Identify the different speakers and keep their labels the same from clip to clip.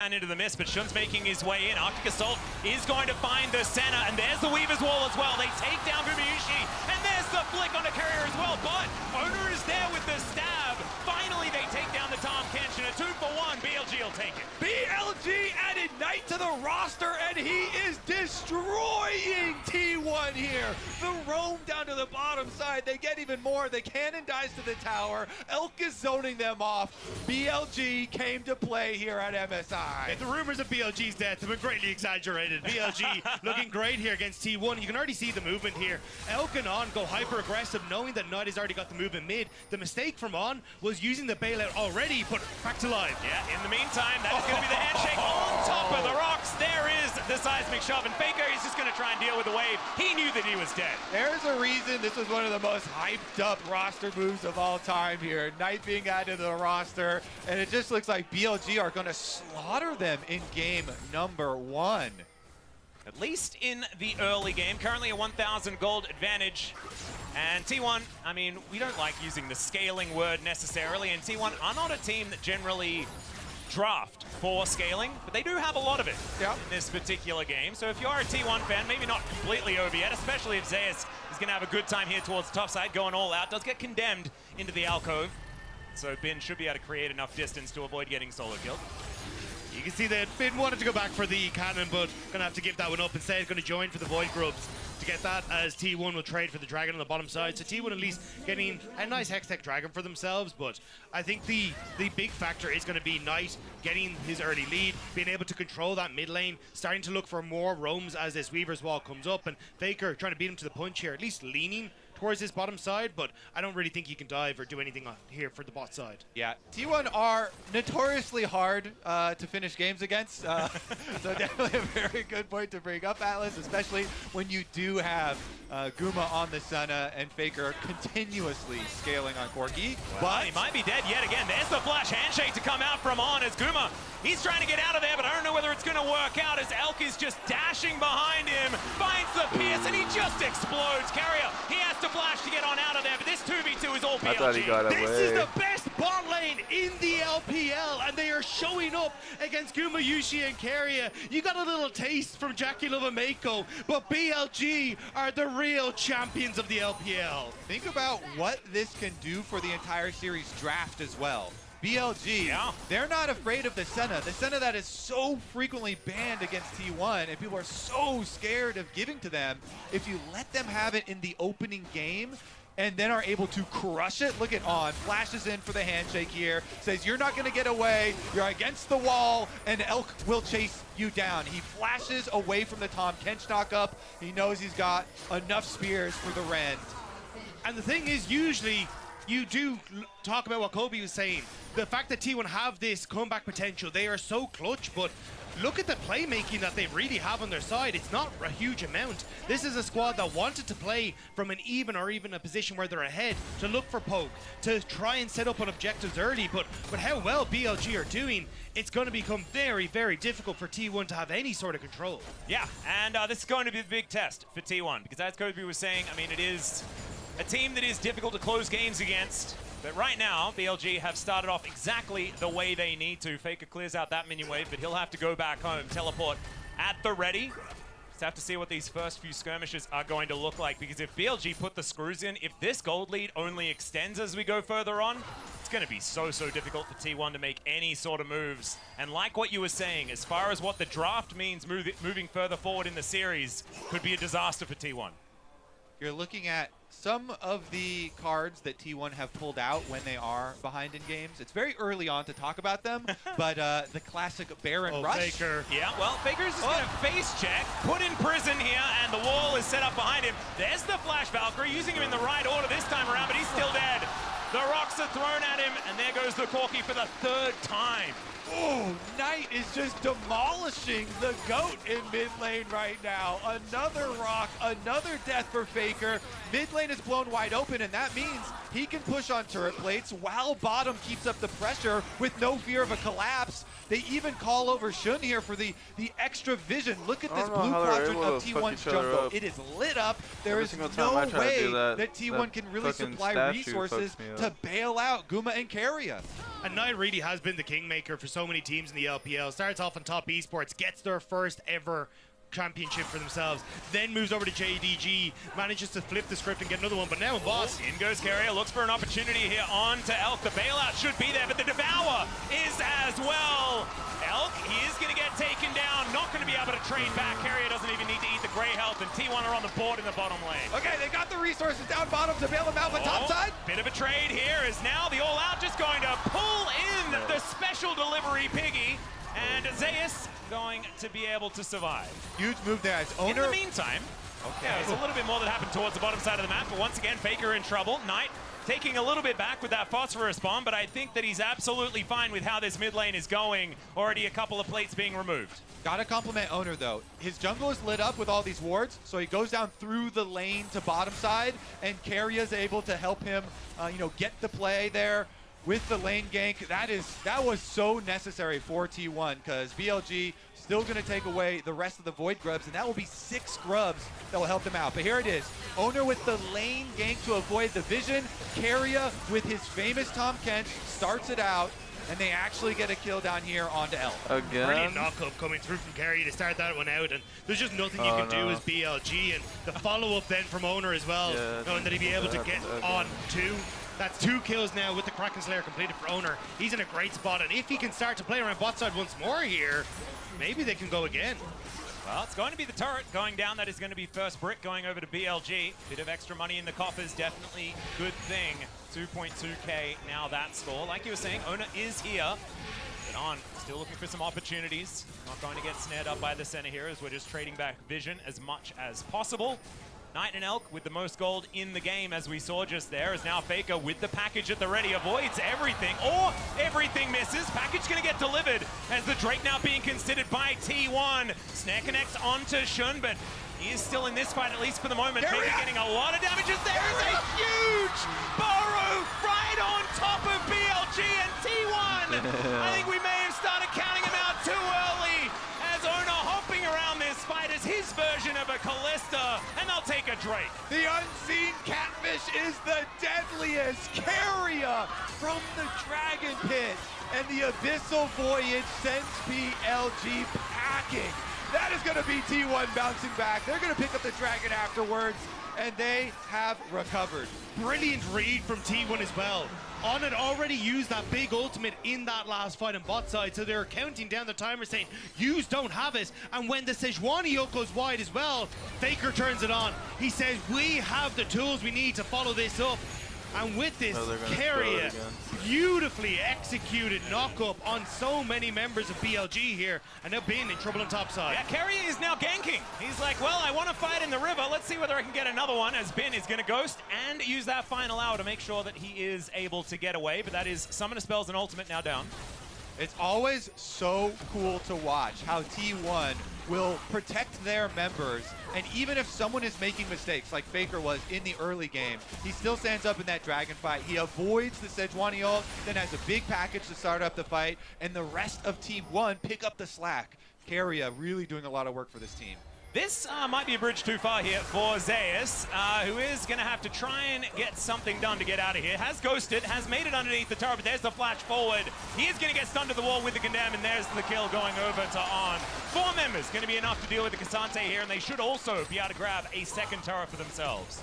Speaker 1: and into the mist, but Shun's making his way in. Arctic Assault is going to find the center, and there's the Weaver's Wall as well. They take down Gumayusi, and there's the flick on the carrier as well, but Owner is there with the stab. Finally, they take down the Tahm Kench, and a 2-for-1. BLG will take it.
Speaker 2: BLG added Knight to the roster, and he is destroying T1 here. The roam down to the bottom side. They get even more. The cannon dies to the tower. Elk is zoning them off. BLG came to play here at MSI.
Speaker 3: The rumors of BLG's death have been greatly exaggerated. BLG looking great here against T1. You can already see the movement here. Elk and On go hyper aggressive, knowing that Knight has already got the move in mid. The mistake from On was using the bailout already, but back to life.
Speaker 1: Yeah, in the meantime, that is going to be the handshake on top of the rocks. There is the seismic shove, and Faker is just going to try and deal with the wave. He knew that he was dead.
Speaker 2: There's a reason this was one of the most hyped up roster moves of all time here. Knight being added to the roster, and it just looks like BLG are going to slaughter them in game number 1.
Speaker 1: At least in the early game. Currently a 1,000 gold advantage. And T1, I mean, we don't like using the scaling word necessarily, and T1 are not a team that generally draft for scaling, but they do have a lot of it in this particular game. So if you are a T1 fan, maybe not completely over yet, especially if Zeus is going to have a good time here towards the top side, going all out, does get condemned into the alcove. So Bin should be able to create enough distance to avoid getting solo killed.
Speaker 3: You can see that Bin wanted to go back for the cannon, but going to have to give that one up. Instead, going to join for the Void Grubs to get that, as T1 will trade for the Dragon on the bottom side. So T1 at least getting a nice Hextech Dragon for themselves, but I think the big factor is going to be Knight getting his early lead, being able to control that mid lane, starting to look for more roams as this Weaver's Wall comes up, and Faker trying to beat him to the punch here, at least leaning towards his bottom side, but I don't really think he can dive or do anything here for the bot side.
Speaker 2: Yeah, T1 are notoriously hard to finish games against, so definitely a very good point to bring up, Atlas, especially when you do have Guma on the Senna and Faker continuously scaling on Corki.
Speaker 1: But he might be dead yet again. There's the flash handshake to come out from On as Guma, he's trying to get out of there, but I don't know whether it's going to work out as Elk is just dashing behind him, finds the pierce, and he just explodes. Carrier, he has to flash to get on out of there, but this 2v2 is all BLG.
Speaker 4: I thought he got away.
Speaker 3: This is the best bot lane in the LPL, and they are showing up against Gumayusi and Keria. You got a little taste from Jackie Lovamako, but BLG are the real champions of the LPL.
Speaker 2: Think about what this can do for the entire series draft as well. BLG, they're not afraid of the Senna that is so frequently banned against T1, and people are so scared of giving to them. If you let them have it in the opening game, and then are able to crush it. Look at On, flashes in for the handshake here, says you're not gonna get away, you're against the wall, and Elk will chase you down. He flashes away from the Tahm Kench knock up. He knows he's got enough spears for the Rend.
Speaker 3: And the thing is, usually, you do talk about what Kobe was saying. The fact that T1 have this comeback potential, they are so clutch, but look at the playmaking that they really have on their side. It's not a huge amount. This is a squad that wanted to play from an even or even a position where they're ahead, to look for poke, to try and set up on objectives early, but how well BLG are doing, it's going to become very, very difficult for T1 to have any sort of control.
Speaker 1: Yeah, and this is going to be the big test for T1, because as Kobe was saying, I mean, it is a team that is difficult to close games against. But right now, BLG have started off exactly the way they need to. Faker clears out that minion wave, but he'll have to go back home. Teleport at the ready. Just have to see what these first few skirmishes are going to look like, because if BLG put the screws in, if this gold lead only extends as we go further on, it's going to be so difficult for T1 to make any sort of moves. And like what you were saying, as far as what the draft means moving further forward in the series, could be a disaster for T1.
Speaker 2: You're looking at some of the cards that T1 have pulled out when they are behind in games. It's very early on to talk about them, but the classic Baron Rush.
Speaker 3: Faker.
Speaker 1: Yeah, well, Faker's just going to face check, put in prison here, and the wall is set up behind him. There's the Flash Valkyrie, using him in the right order this time around, but he's still dead. The rocks are thrown at him, and there goes the Corki for the 3rd time.
Speaker 2: Oh, Knight is just demolishing the GOAT in mid lane right now. Another rock, another death for Faker. Mid lane is blown wide open, and that means he can push on turret plates while bottom keeps up the pressure with no fear of a collapse. They even call over Shun here for the extra vision. Look at this blue quadrant of T1's jungle. It is lit up. There is no way that T1 can really supply resources to bail out Guma and Keria.
Speaker 3: And Knight really has been the kingmaker for so many teams in the LPL. Starts off on top esports, gets their first ever championship for themselves, then moves over to JDG, manages to flip the script and get another one, but now in boss.
Speaker 1: In goes Keria, looks for an opportunity here on to Elk. The bailout should be there, but the Devour is as well. Elk, he is going to get taken down, not going to be able to trade back. Keria doesn't even need to eat the gray health, and T1 are on the board in the bottom lane.
Speaker 2: Okay, they got the resources down bottom to bail them out, but top side.
Speaker 1: Bit of a trade here is now the all-out just going to pull in the special delivery Piggy, and Zeus going to be able to survive.
Speaker 2: Huge move there as Owner.
Speaker 1: In the meantime, it's a little bit more that happened towards the bottom side of the map, but once again, Faker in trouble. Knight taking a little bit back with that phosphorus bomb, but I think that he's absolutely fine with how this mid lane is going. Already a couple of plates being removed.
Speaker 2: Gotta compliment Owner though. His jungle is lit up with all these wards, so he goes down through the lane to bottom side, and Keria's able to help him, get the play there with the lane gank. That was so necessary for T1 because BLG still going to take away the rest of the Void Grubs, and that will be 6 Grubs that will help them out. But here it is. Owner with the lane gank to avoid the vision. Keria with his famous Tom Kench starts it out, and they actually get a kill down here onto Elk.
Speaker 4: Again?
Speaker 3: Brilliant knock-up coming through from Keria to start that one out, and there's just nothing you can do as BLG, and the follow-up then from Owner as well, knowing that he'd be able to get on 2. That's 2 kills now with the Kraken Slayer completed for Owner. He's in a great spot, and if he can start to play around bot side once more here, maybe they can go again.
Speaker 1: Well, it's going to be the turret going down. That is going to be first brick going over to BLG. Bit of extra money in the coffers, definitely good thing. 2.2k now that score. Like you were saying, Owner is here. But on, still looking for some opportunities. Not going to get snared up by the center here as we're just trading back vision as much as possible. Knight and Elk with the most gold in the game, as we saw just there, is now Faker with the package at the ready. Avoids everything, or everything misses. Package going to get delivered as the Drake now being considered by T1. Snare connects onto Shun, but he is still in this fight, at least for the moment. Faker getting a lot of damage as there is a huge burrow right on top of BLG and T1. I think we may have started counting him out too early, as Owner hopping around this fight as his version of a Callista, and they'll take a Drake.
Speaker 2: The unseen catfish is the deadliest. Keria from the Dragon Pit, and the Abyssal Voyage sends BLG packing. That is going to be T1 bouncing back. They're going to pick up the Dragon afterwards, and they have recovered.
Speaker 3: Brilliant read from T1 as well. On had already used that big ultimate in that last fight on bot side, so they're counting down the timer saying, "Yous don't have it." And when the Sejuani ult goes wide as well, Faker turns it on. He says, "We have the tools we need to follow this up." And with this, Keria, beautifully executed knock-up on so many members of BLG here, and they're being in trouble on top side.
Speaker 1: Yeah, Keria is now ganking. He's like, well, I want to fight in the river. Let's see whether I can get another one, as Bin is going to ghost and use that final hour to make sure that he is able to get away. But that is Summoner Spells and Ultimate now down.
Speaker 2: It's always so cool to watch how T1 will protect their members, and even if someone is making mistakes, like Faker was in the early game, he still stands up in that Dragon fight. He avoids the Sejuani ult, then has a big package to start up the fight, and the rest of Team 1 pick up the slack. Keria really doing a lot of work for this team.
Speaker 1: This might be a bridge too far here for Zeus, who is going to have to try and get something done to get out of here. Has ghosted, has made it underneath the turret, but there's the flash forward. He is going to get stunned to the wall with the Condemn, and there's the kill going over to On. 4 members going to be enough to deal with the Cassante here, and they should also be able to grab a second turret for themselves.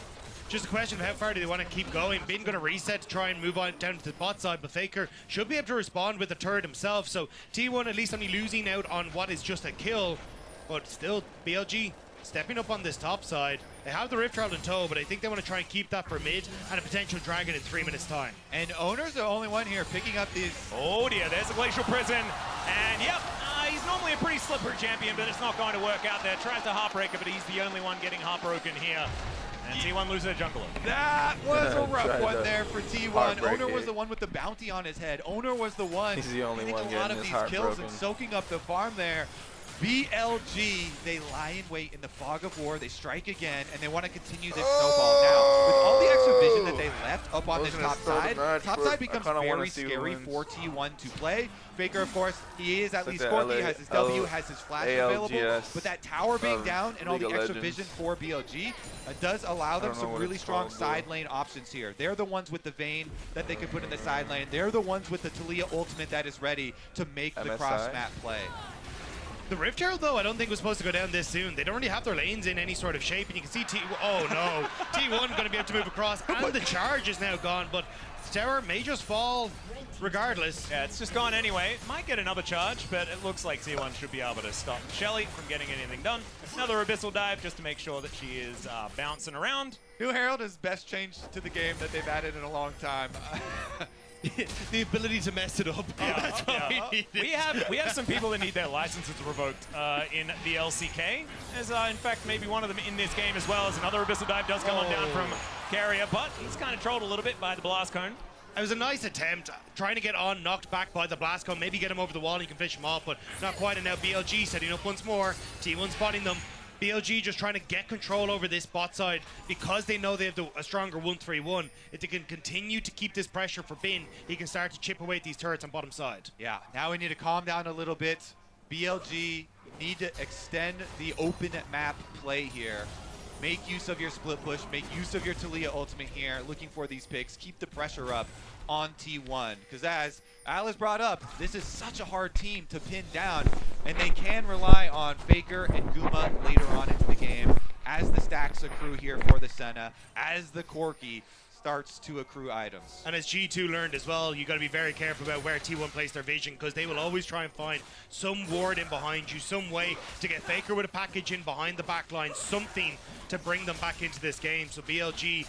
Speaker 3: Just a question of how far do they want to keep going. Bin going to reset to try and move on down to the bot side, but Faker should be able to respond with the turret himself. So T1 at least only losing out on what is just a kill, but still BLG stepping up on this top side. They have the Rift Herald in tow, but I think they want to try and keep that for mid and a potential Dragon in 3 minutes time.
Speaker 2: And Owner's the only one here picking up these.
Speaker 1: Oh dear, there's a Glacial Prison, and yep, he's normally a pretty slippery champion, but it's not going to work out there. Tries to Heartbreaker, but he's the only one getting heartbroken here. And T1 loses a jungler.
Speaker 2: That was a rough one there for T1. Owner was the one with the bounty on his head. Owner was the one
Speaker 4: He's the only one
Speaker 2: getting a lot
Speaker 4: getting
Speaker 2: of
Speaker 4: his
Speaker 2: these kills and
Speaker 4: heartbroken.
Speaker 2: soaking up the farm there. BLG, they lie in wait in the fog of war. They strike again, and they want to continue this snowball. Now, with all the extra vision that they left up on this top side becomes very scary for T1 to play. Faker, of course, he is at least Corky, has his W, has his flash available. But that tower being down and all the extra vision for BLG does allow them some really strong side lane options here. They're the ones with the Vayne that they can put in the side lane. They're the ones with the Taliyah ultimate that is ready to make the cross-map play.
Speaker 3: The Rift Herald, though, I don't think was supposed to go down this soon. They don't really have their lanes in any sort of shape, and you can see oh no, T1 going to be able to move across, and the charge is now gone, but Terror may just fall regardless.
Speaker 1: Yeah, it's just gone anyway. Might get another charge, but it looks like T1 should be able to stop Shelly from getting anything done. Another Abyssal Dive just to make sure that she is bouncing around.
Speaker 2: New Herald is best change to the game that they've added in a long time.
Speaker 3: The ability to mess it up. That's what we need.
Speaker 1: We have some people that need their licenses revoked in the LCK. There's in fact maybe one of them in this game as well, as another Abyssal Dive does come on down from Carrier, but he's kind of trolled a little bit by the Blast Cone.
Speaker 3: It was a nice attempt, trying to get on, knocked back by the Blast Cone, maybe get him over the wall and you can finish him off, but not quite. And now BLG setting up once more, T1 spotting them. BLG just trying to get control over this bot side because they know they have a stronger 1-3-1. If they can continue to keep this pressure for Bin, he can start to chip away at these turrets on bottom side.
Speaker 2: Yeah, now we need to calm down a little bit. BLG need to extend the open map play here. Make use of your split push, make use of your Taliyah ultimate here, looking for these picks, keep the pressure up on T1. Because as Alice brought up, this is such a hard team to pin down, and they can rely on Faker and Guma later on into the game as the stacks accrue here for the Senna, as the Corky starts to accrue items.
Speaker 3: And as G2 learned as well, you got to be very careful about where T1 place their vision, because they will always try and find some ward in behind you, some way to get Faker with a package in behind the back line, something to bring them back into this game. So BLG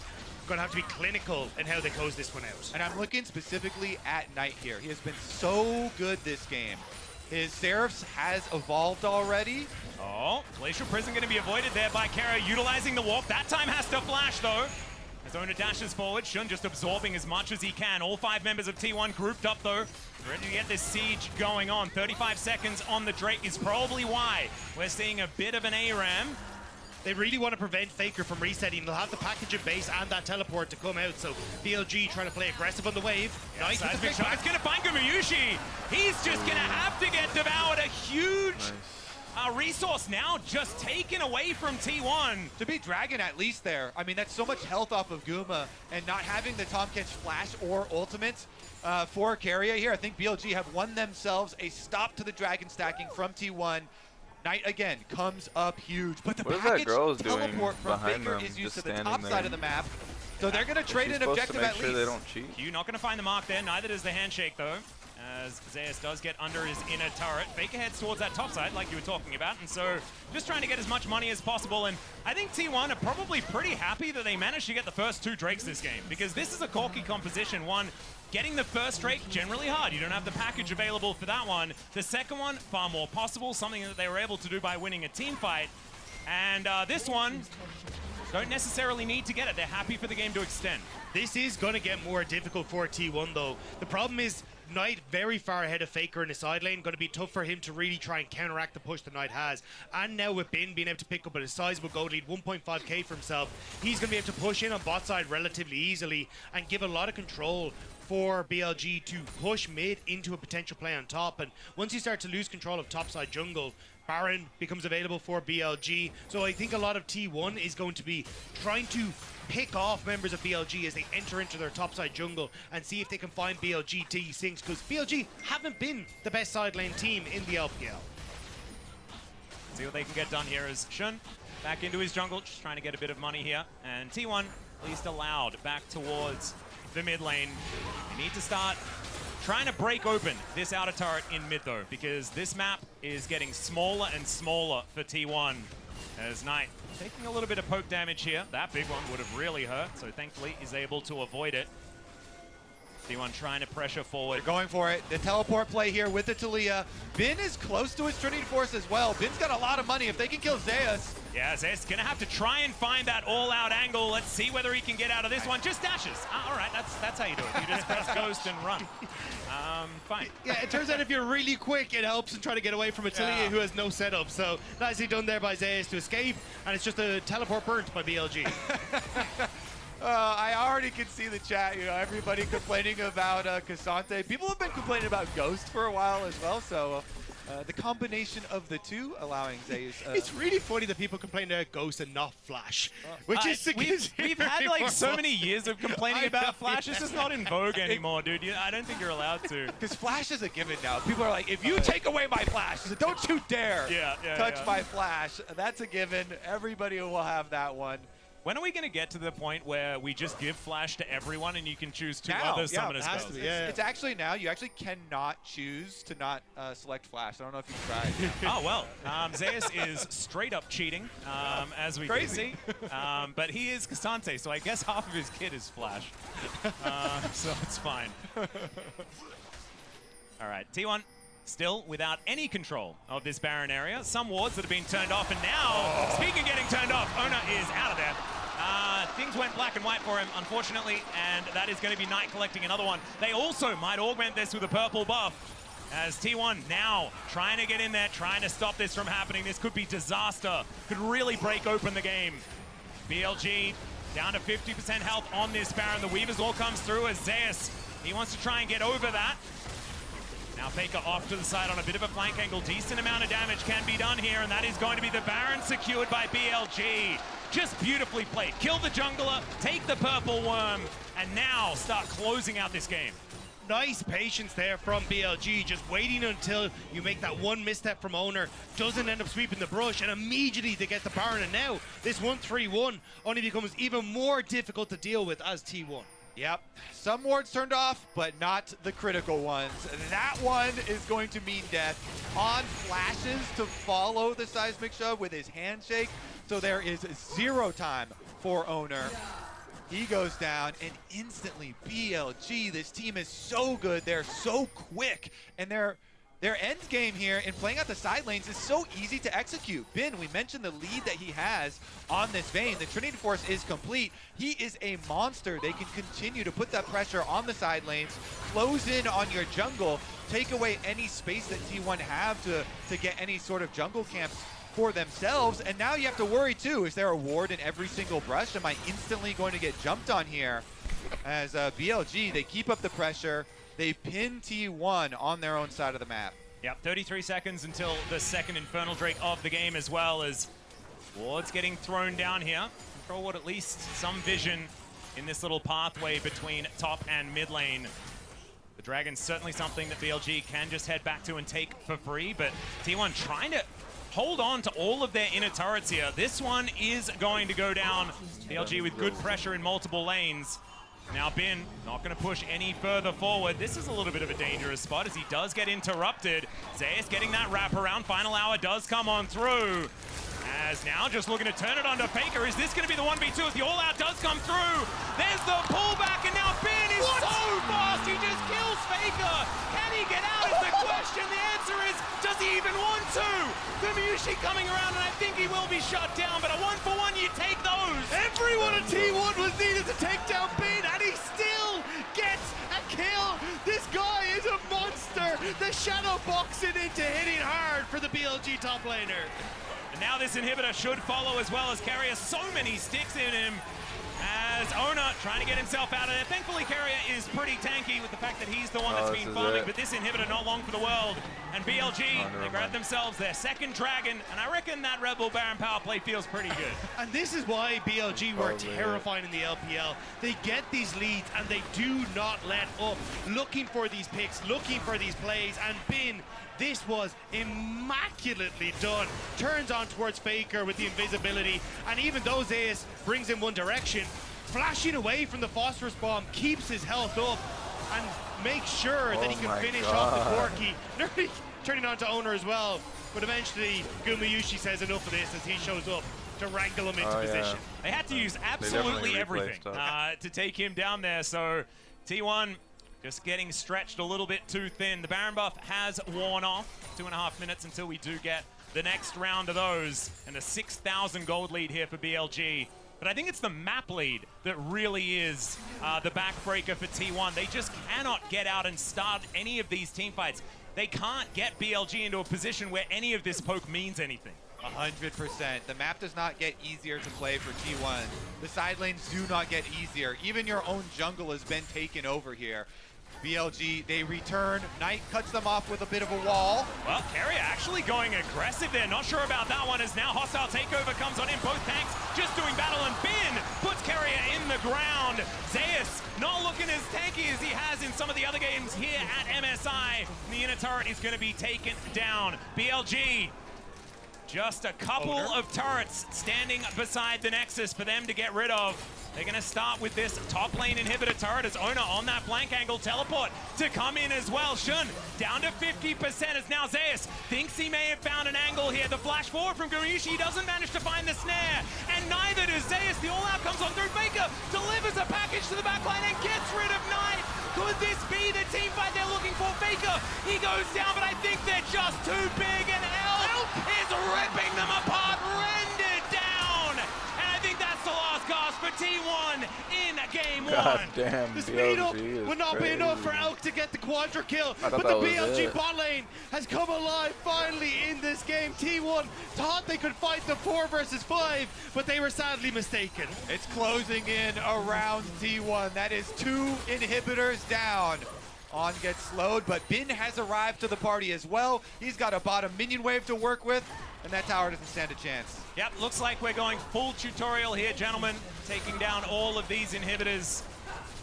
Speaker 3: going to have to be clinical in how they close this one out.
Speaker 2: And I'm looking specifically at Knight here. He has been so good this game. His Seraphs has evolved already.
Speaker 1: Oh, Glacial Prison going to be avoided there by Kara, utilizing the walk. That time has to flash, though. As Ona dashes forward, Shun just absorbing as much as he can. All 5 members of T1 grouped up, though, ready to get this siege going on. 35 seconds on the Drake is probably why we're seeing a bit of an ARAM.
Speaker 3: They really want to prevent Faker from resetting. They'll have the package in base and that teleport to come out, so BLG trying to play aggressive on the wave.
Speaker 1: Nice big shot. It's going to find Gumayusi. He's just going to have to get devoured. A huge resource now just taken away from T1.
Speaker 2: To be Dragon at least there. I mean, that's so much health off of Guma, and not having the Tahm Kench flash or ultimate for Carrier here. I think BLG have won themselves a stop to the Dragon stacking from T1. Knight again comes up huge, but the package teleport from Faker is used to the top side of the map. So they're going to trade an objective at least.
Speaker 4: They don't cheat.
Speaker 1: Q not going to find the mark there, neither does the handshake though. As Zeus does get under his inner turret. Faker heads towards that top side like you were talking about, and so just trying to get as much money as possible. And I think T1 are probably pretty happy that they managed to get the first 2 Drakes this game, because this is a Corky composition. One, getting the first Drake, generally hard. You don't have the package available for that one. The second one, far more possible, something that they were able to do by winning a team fight. And this one, don't necessarily need to get it. They're happy for the game to extend.
Speaker 3: This is going to get more difficult for T1 though. The problem is Knight very far ahead of Faker in the side lane. Going to be tough for him to really try and counteract the push that Knight has. And now with Bin being able to pick up a sizable gold lead, 1.5k for himself, he's going to be able to push in on bot side relatively easily and give a lot of control for BLG to push mid into a potential play on top. And once you start to lose control of topside jungle, Baron becomes available for BLG. So I think a lot of T1 is going to be trying to pick off members of BLG as they enter into their topside jungle and see if they can find BLG T-Sinks, because BLG haven't been the best side lane team in the LPL.
Speaker 1: See what they can get done here as Shun back into his jungle, just trying to get a bit of money here. And T1 at least allowed back towards the mid lane. They need to start trying to break open this outer turret in mid though, because this map is getting smaller and smaller for T1. As Knight taking a little bit of poke damage here. That big one would have really hurt, so thankfully he's able to avoid it. T1 trying to pressure forward.
Speaker 2: They're going for it. The teleport play here with the Taliyah. Bin is close to his Trinity Force as well. Bin's got a lot of money. If they can kill Zeus.
Speaker 1: Yeah, Zeus gonna have to try and find that all-out angle. Let's see whether he can get out of this one. Just dashes. All right, that's how you do it. You just press ghost and run. Fine.
Speaker 3: Yeah, it turns out if you're really quick, it helps in trying to get away from a Taliyah who has no setup. So nicely done there by Zeus to escape, and it's just a teleport burnt by BLG.
Speaker 2: I already can see the chat. You know, everybody complaining about K'Sante. People have been complaining about Ghost for a while as well. So the combination of the two allowing Zeus.
Speaker 3: It's really funny that people complain about Ghost and not Flash, which is
Speaker 1: we've had like so many years of complaining about Flash. It's just not in vogue anymore, dude. I don't think you're allowed to.
Speaker 2: Because Flash is a given now. People are like, if you take away my Flash, don't you dare touch my Flash. That's a given. Everybody will have that one.
Speaker 1: When are we going to get to the point where we just give Flash to everyone and you can choose two
Speaker 2: now,
Speaker 1: other summoner spells?
Speaker 3: To be,
Speaker 2: It's actually now, you actually cannot choose to not select Flash. I don't know if you tried.
Speaker 1: Oh, well, Zeus is straight up cheating, as we can see. But he is K'Sante, so I guess half of his kit is Flash. So it's fine. All right, T1 still without any control of this Baron area. Some wards that have been turned off, and now, speaking of getting turned off, Oner is out of there. Things went black and white for him, unfortunately, and that is going to be Knight collecting another one. They also might augment this with a purple buff, as T1 now trying to get in there, trying to stop this from happening. This could be disaster, could really break open the game. BLG down to 50% health on this Baron. The Weaver's Wall comes through as Zeus, he wants to try and get over that. Now Faker off to the side on a bit of a flank angle. Decent amount of damage can be done here, and that is going to be the Baron secured by BLG. Just beautifully played. Kill the jungler, take the purple worm, and now start closing out this game.
Speaker 3: Nice patience there from BLG, just waiting until you make that one misstep from Oner, doesn't end up sweeping the brush, and immediately they get the Baron. And now this 1-3-1 only becomes even more difficult to deal with as T1.
Speaker 2: Yep, some wards turned off, but not the critical ones. That one is going to mean death. On flashes to follow the seismic shove with his handshake, so there is zero time for Oner. He goes down, and instantly BLG, this team is so good, they're so quick, and their end game here in playing out the side lanes is so easy to execute. Bin, we mentioned the lead that he has on this Vayne. The Trinity Force is complete. He is a monster. They can continue to put that pressure on the side lanes, close in on your jungle, take away any space that T1 have to get any sort of jungle camps for themselves. And now you have to worry too, is there a ward in every single brush? Am I instantly going to get jumped on here? As BLG, they keep up the pressure. They pin T1 on their own side of the map.
Speaker 1: Yep, 33 seconds until the second Infernal Drake of the game, as well as wards getting thrown down here. Control Ward at least some vision in this little pathway between top and mid lane. The Dragon's certainly something that BLG can just head back to and take for free, but T1 trying to hold on to all of their inner turrets here. This one is going to go down. BLG with good pressure in multiple lanes. Now Bin not going to push any further forward. This is a little bit of a dangerous spot as he does get interrupted. Zeus getting that wraparound. Final hour does come on through. As now just looking to turn it onto Faker. Is this going to be the 1v2 as the all-out does come through? There's the pullback, and now Bin is so fast. He just kills Faker. Can he get out is the question. The answer is, does he even want to? Gumayusi coming around, and I think he will be shut down, but a 1-for-1, you take those.
Speaker 3: Everyone at T1 was needed to take down Bin, and he still gets a kill. This guy is a monster. The shadow boxing into hitting hard for the BLG top laner.
Speaker 1: And now this inhibitor should follow as well, as Carrier so many sticks in him. As Oner trying to get himself out of there. Thankfully, Carrier is pretty tanky with the fact that he's the one that's been farming, but this inhibitor not long for the world. And BLG, they grab themselves their second dragon, and I reckon that Red Bull Baron power play feels pretty good.
Speaker 3: And this is why BLG were terrifying in the LPL. They get these leads, and they do not let up. Looking for these picks, looking for these plays, and Bin, this was immaculately done. Turns on towards Faker with the invisibility, and even though Zeus brings in one direction, flashing away from the phosphorus bomb, keeps his health up, and makes sure that he can finish off the Corki. Nearly turning on to Oner as well, but eventually Gumayusi says enough of this as he shows up to wrangle him into position.
Speaker 1: They had to use absolutely everything to take him down there, so T1 just getting stretched a little bit too thin. The Baron buff has worn off. 2.5 minutes until we do get the next round of those. And a 6,000 gold lead here for BLG. But I think it's the map lead that really is the backbreaker for T1. They just cannot get out and start any of these team fights. They can't get BLG into a position where any of this poke means anything.
Speaker 2: 100%. The map does not get easier to play for T1. The side lanes do not get easier. Even your own jungle has been taken over here. BLG, they return. Knight cuts them off with a bit of a wall.
Speaker 1: Well, Keria actually going aggressive there. Not sure about that one, as now hostile takeover comes on in. Both tanks just doing battle, and Bin puts Keria in the ground. Zeus not looking as tanky as he has in some of the other games here at MSI. The inner turret is going to be taken down. BLG, just a couple of turrets standing beside the Nexus for them to get rid of. They're going to start with this top lane inhibitor turret as Ona on that flank angle teleport to come in as well. Shun down to 50% as now Zeus thinks he may have found an angle here. The flash forward from Gumayusi doesn't manage to find the snare, and neither does Zeus. The all-out comes on through. Faker delivers a package to the backline and gets rid of Knight. Could this be the team fight they're looking for? Faker, he goes down, but I think they're just too big, and Elf is ripping them apart, rendered down. And I think that's the last gasp for T1 in game
Speaker 4: God
Speaker 1: one.
Speaker 4: damn,
Speaker 3: The speed up
Speaker 4: BLG
Speaker 3: would not be enough for Elk to get the quadra kill,
Speaker 4: I
Speaker 3: but
Speaker 4: thought
Speaker 3: the
Speaker 4: that was
Speaker 3: BLG
Speaker 4: it.
Speaker 3: bot lane has come alive finally in this game. T1 thought they could fight the 4 versus 5, but they were sadly mistaken.
Speaker 2: It's closing in around T1. That is 2 inhibitors down. On gets slowed, but Bin has arrived to the party as well. He's got a bottom minion wave to work with, and that tower doesn't stand a chance.
Speaker 1: Yep, looks like we're going full tutorial here, gentlemen. Taking down all of these inhibitors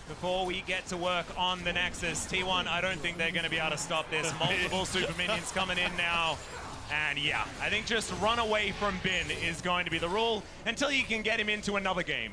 Speaker 1: before we get to work on the Nexus. T1, I don't think they're going to be able to stop this. Multiple super minions coming in now. And yeah, I think just run away from Bin is going to be the rule until you can get him into another game.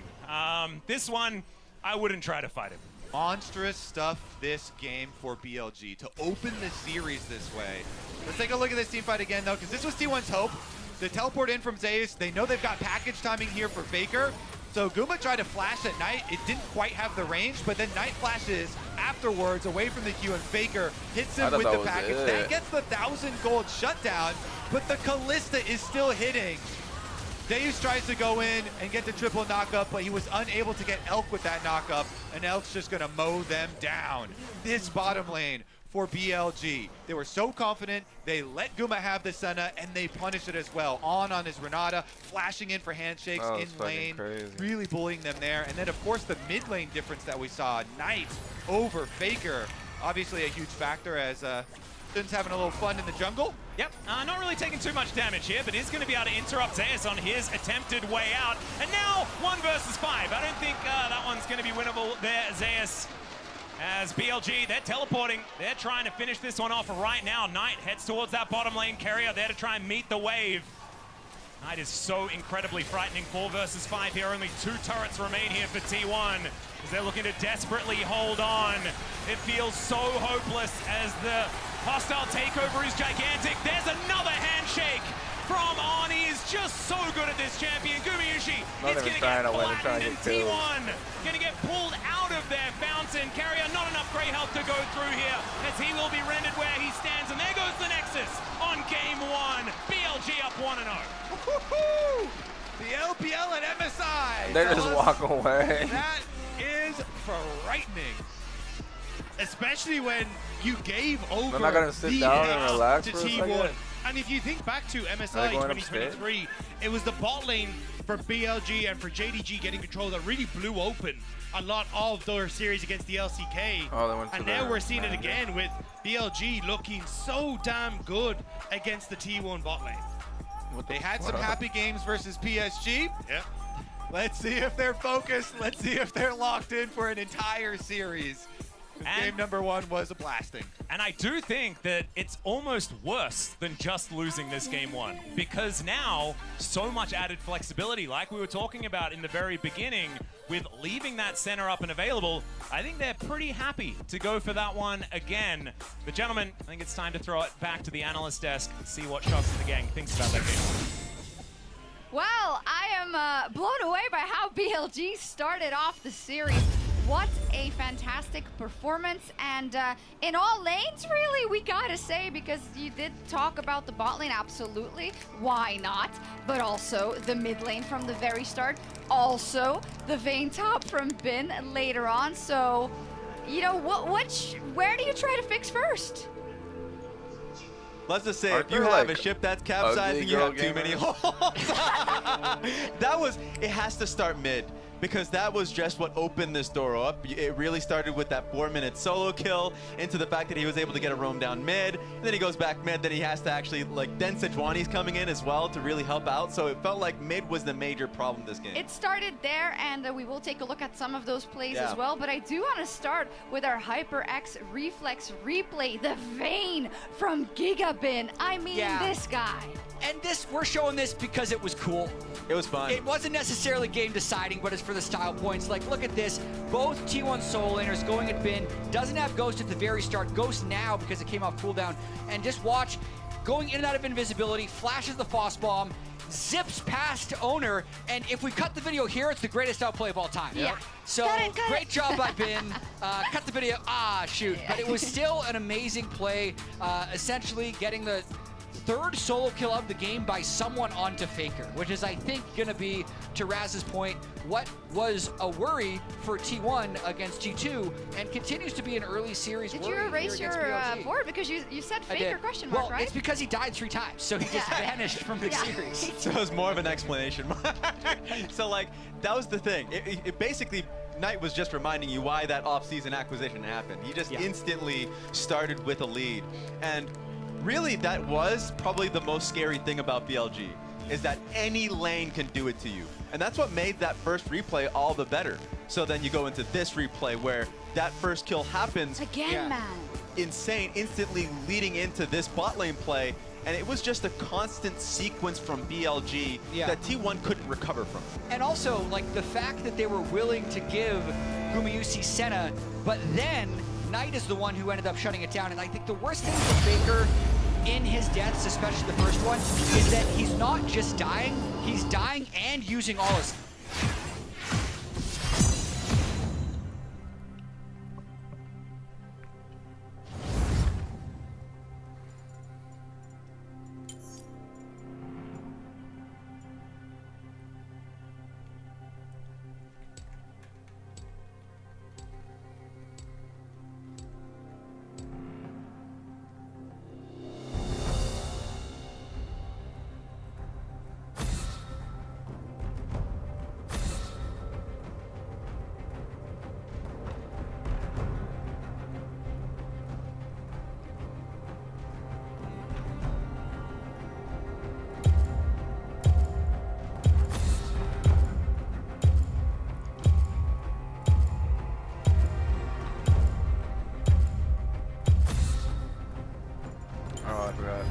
Speaker 1: This one, I wouldn't try to fight him.
Speaker 2: Monstrous stuff this game for BLG to open the series this way. Let's take a look at this team fight again, though, because this was T1's hope. The teleport in from Zeus. They know they've got package timing here for Faker. So Guma tried to flash at Knight. It didn't quite have the range, but then Knight flashes afterwards away from the Q, and Faker hits him with the package. That gets the 1,000 gold shutdown, but the Kalista is still hitting. Zeus tries to go in and get the triple knockup, but he was unable to get Elk with that knockup, and Elk's just gonna mow them down. This bottom lane for BLG. They were so confident, they let Guma have the Senna, and they punished it as well. On his Renata, flashing in for handshakes in lane, really bullying them there. And then, of course, the mid lane difference that we saw, Knight over Faker. Obviously a huge factor as Sun's having a little fun in the jungle.
Speaker 1: Yep, not really taking too much damage here, but is going to be able to interrupt Zeus on his attempted way out. And now 1 versus 5. I don't think that one's going to be winnable there, Zeus. As BLG, they're teleporting. They're trying to finish this one off right now. Knight heads towards that bottom lane carrier there to try and meet the wave. Knight is so incredibly frightening. 4 versus 5 here. Only 2 turrets remain here for T1 as they're looking to desperately hold on. It feels so hopeless as the hostile takeover is gigantic. There's another handshake from On. He is just so good at this champion. Gumayusi is going to get flattened, and T1 going to get pulled out of their fountain. Carrier, not enough gray health to go through here as he will be rendered where he stands. And there goes the Nexus on game 1. BLG up 1-0.
Speaker 2: The LPL and MSI.
Speaker 4: They just walk away.
Speaker 2: That is frightening.
Speaker 3: Especially when you gave over
Speaker 4: They're not gonna sit
Speaker 3: the
Speaker 4: down
Speaker 3: edge
Speaker 4: and relax
Speaker 3: to
Speaker 4: for a
Speaker 3: T1.
Speaker 4: second?
Speaker 3: And if you think back to
Speaker 4: Are
Speaker 3: MSI
Speaker 4: they going
Speaker 3: 2023, it was the bot lane for BLG and for JDG getting control that really blew open a lot of their series against the LCK.
Speaker 4: Oh, they went to
Speaker 3: and now
Speaker 4: their
Speaker 3: we're seeing it
Speaker 4: manager.
Speaker 3: again with BLG looking so damn good against the T1 bot lane.
Speaker 2: They had some happy games versus PSG.
Speaker 3: Yeah.
Speaker 2: Let's see if they're focused. Let's see if they're locked in for an entire series. Game number 1 was a blasting.
Speaker 1: And I do think that it's almost worse than just losing this game 1, because now so much added flexibility, like we were talking about in the very beginning, with leaving that center up and available. I think they're pretty happy to go for that one again. But gentlemen, I think it's time to throw it back to the analyst desk and see what Shots in the Gang thinks about that game.
Speaker 5: Well, I am blown away by how BLG started off the series.
Speaker 4: what a fantastic performance. And in all lanes, really, we gotta say, because you did talk about the bot lane, absolutely, why not? But also the mid lane from the very start, also the Vayne top from Bin later on. So, you know, where do you try to fix first?
Speaker 5: Let's just say,
Speaker 6: Aren't
Speaker 5: if you
Speaker 6: there,
Speaker 5: have
Speaker 6: like,
Speaker 5: a ship that's capsizing, you
Speaker 6: girl
Speaker 5: have too many
Speaker 6: gamers?
Speaker 5: holes. It has to start mid, because that was just what opened this door up. It really started with that 4-minute solo kill, into the fact that he was able to get a roam down mid, and then he goes back mid, then he has to actually, like, then Sejuani's coming in as well to really help out, so it felt like mid was the major problem this game.
Speaker 4: It started there, and we will take a look at some of those plays
Speaker 5: Yeah.
Speaker 4: as well, but I do want to start with our HyperX Reflex replay, the Vayne from Gigabin. I mean,
Speaker 7: Yeah.
Speaker 4: this guy.
Speaker 7: And this, we're showing this because it was cool.
Speaker 5: It was fun.
Speaker 7: It wasn't necessarily game deciding, but it's for the style points. Like, look at this. Both T1 solo laners going at Bin. Doesn't have Ghost at the very start. Ghost now because it came off cooldown. And just watch, going in and out of invisibility, flashes the Frost Bomb, zips past Owner, and if we cut the video here, it's the greatest outplay of all time.
Speaker 4: Yeah.
Speaker 7: So,
Speaker 4: Cut it.
Speaker 7: great job by Bin. Cut the video. Shoot. But it was still an amazing play, essentially getting the third solo kill of the game by someone onto Faker, which is, I think, going to be, to Raz's point, what was a worry for T1 against G2 and continues to be an early series
Speaker 4: Did
Speaker 7: worry
Speaker 4: you erase
Speaker 7: here
Speaker 4: your
Speaker 7: against BLG.
Speaker 4: board? Because you said
Speaker 7: I
Speaker 4: Faker
Speaker 7: did.
Speaker 4: question mark,
Speaker 7: well,
Speaker 4: right?
Speaker 7: it's because he died 3 times, so he just
Speaker 4: Yeah.
Speaker 7: vanished from the
Speaker 4: Yeah.
Speaker 7: series.
Speaker 5: So it was more of an explanation. So, like, that was the thing. It basically, Knight was just reminding you why that off-season acquisition happened. He just instantly started with a lead. And really, that was probably the most scary thing about BLG, is that any lane can do it to you. And that's what made that first replay all the better. So then you go into this replay where that first kill happens.
Speaker 4: Again,
Speaker 7: Yeah.
Speaker 4: man.
Speaker 5: Insane, instantly leading into this bot lane play. And it was just a constant sequence from BLG that T1 couldn't recover from.
Speaker 7: And also, like, the fact that they were willing to give Gumayusi Senna, but then Knight is the one who ended up shutting it down. And I think the worst thing for Faker in his deaths, especially the first one, is that he's not just dying, he's dying and using all his...
Speaker 6: Oh, I forgot.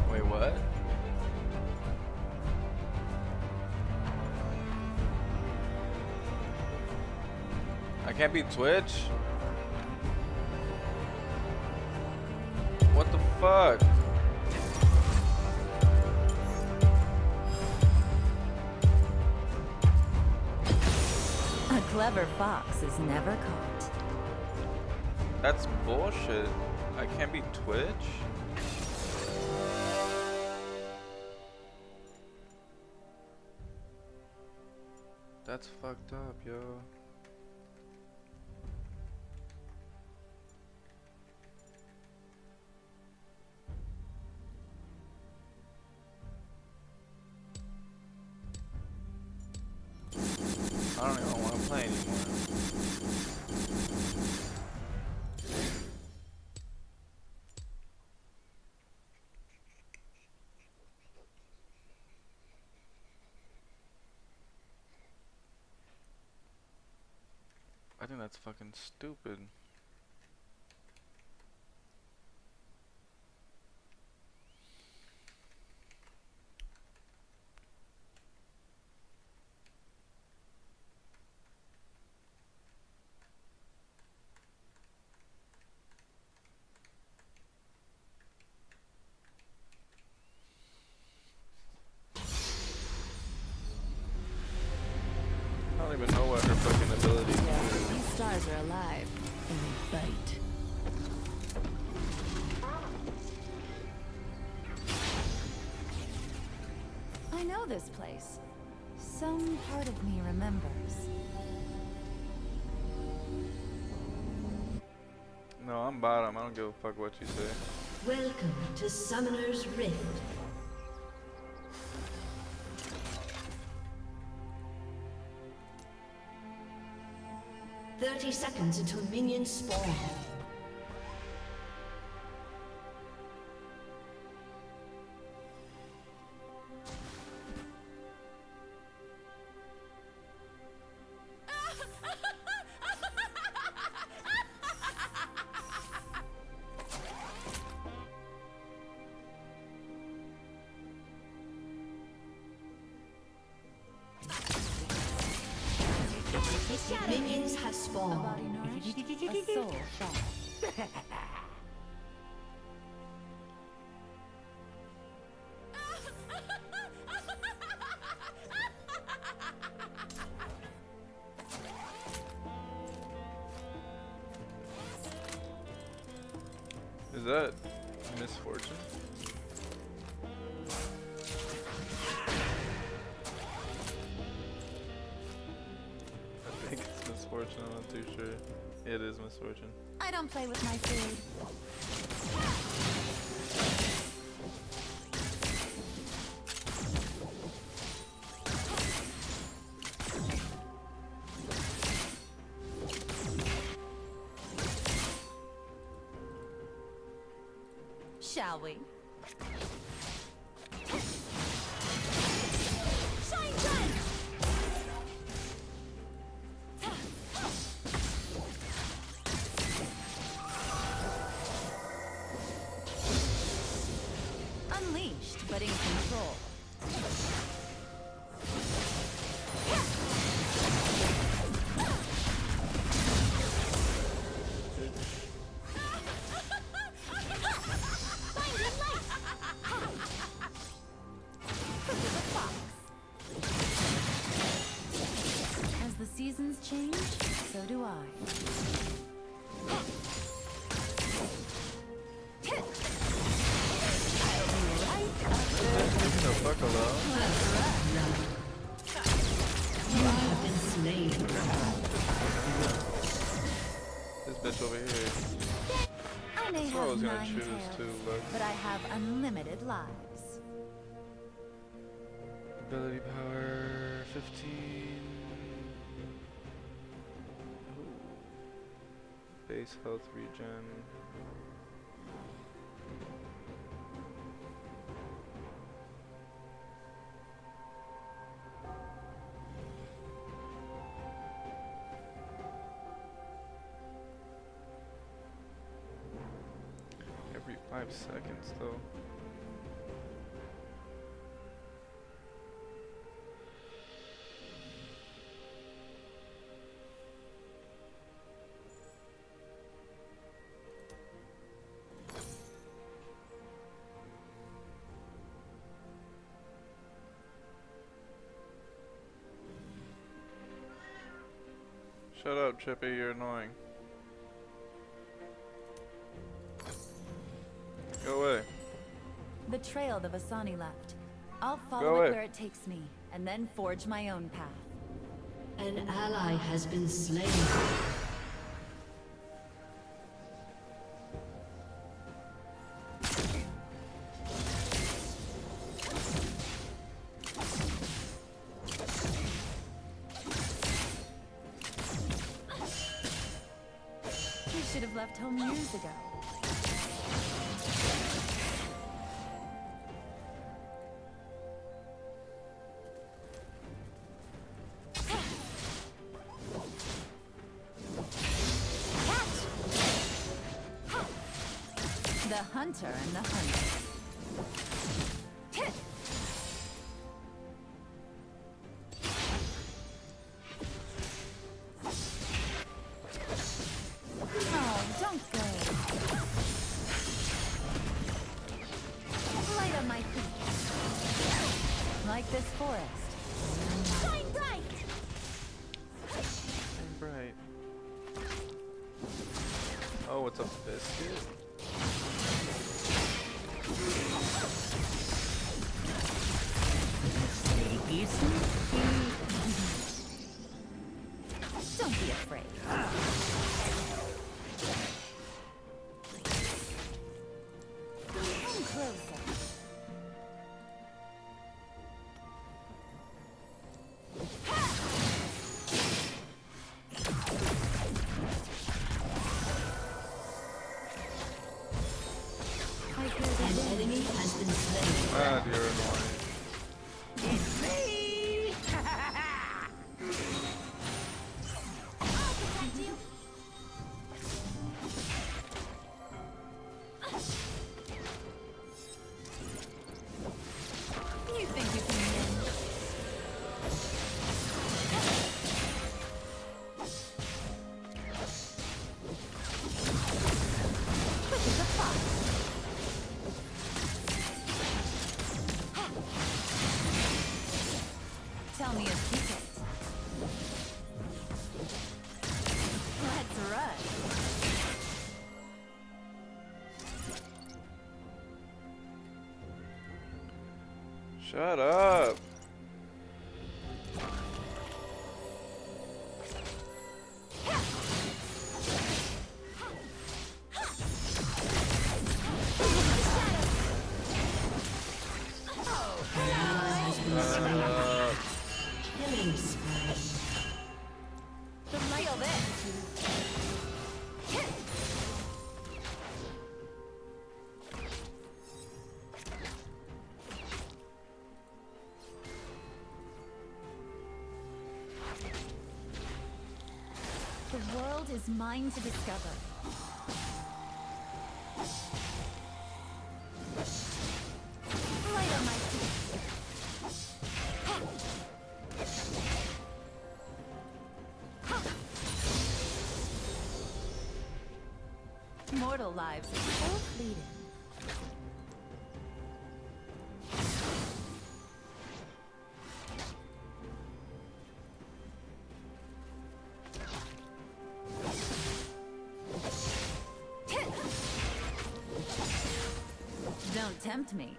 Speaker 6: Wait, what? I can't beat Twitch? What the fuck?
Speaker 8: A clever fox is never caught.
Speaker 6: That's bullshit. I can't beat Twitch? That's fucked up, yo. I don't even want to play anymore. That's fucking stupid. I don't even know what her fucking ability is.
Speaker 8: These stars are alive, and they bite. I know this place. Some part of me remembers.
Speaker 6: No, I'm bottom. I don't give a fuck what you say.
Speaker 9: Welcome to Summoner's Rift. "30 seconds until minions spawn. Minions have
Speaker 8: A
Speaker 9: spawned.
Speaker 8: body nourished, a soul fed.
Speaker 6: Is that misfortune? I think it's misfortune. I'm not too sure. It is misfortune.
Speaker 8: I don't play with my food. Shall we? Shine bright! Unleashed, but in control. Blinding light! Quick as a fox. As the seasons change, so do I.
Speaker 6: Leave the fuck alone.
Speaker 9: You have been slain.
Speaker 6: This bitch over here.
Speaker 8: I may
Speaker 6: That's what I
Speaker 8: have
Speaker 6: was gonna
Speaker 8: 9
Speaker 6: choose
Speaker 8: tails,
Speaker 6: too, but
Speaker 8: but I have unlimited lives.
Speaker 6: ability power 15. Ooh. Base health regen. Every 5 seconds though. Shut up, Chippy, you're annoying. Go away.
Speaker 8: The trail the Vasani left. I'll
Speaker 6: Go
Speaker 8: follow
Speaker 6: away.
Speaker 8: it where it takes me, and then forge my own path.
Speaker 9: An ally has been slain.
Speaker 8: He should have left home years ago. The hunter and the hunter. Oh, don't go. Light on my feet. Like this forest. Shine bright!
Speaker 6: Shine bright. Oh, what's up, biscuit?
Speaker 8: Lady Houston? Don't be afraid. Come closer.
Speaker 9: An enemy has been slain.
Speaker 6: Ah, you're annoying.
Speaker 8: It's me! I'll protect you. You think you can win? Quick as a fox. Tell me a secret. Let's run.
Speaker 6: Shut up.
Speaker 9: An ally has been slain. Killing spree.
Speaker 8: Feel this. The world is mine to discover. Light on my feet. Mortal lives are so fleeting. Don't tempt me.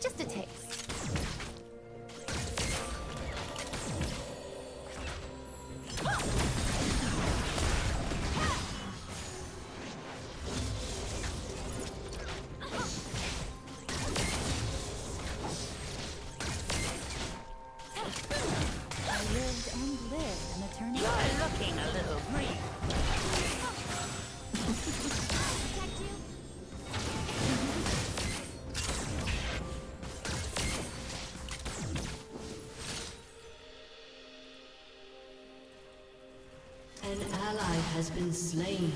Speaker 8: Just a taste. I lived and lived an eternity. You're looking a little green. Protect you.
Speaker 9: An ally has been slain.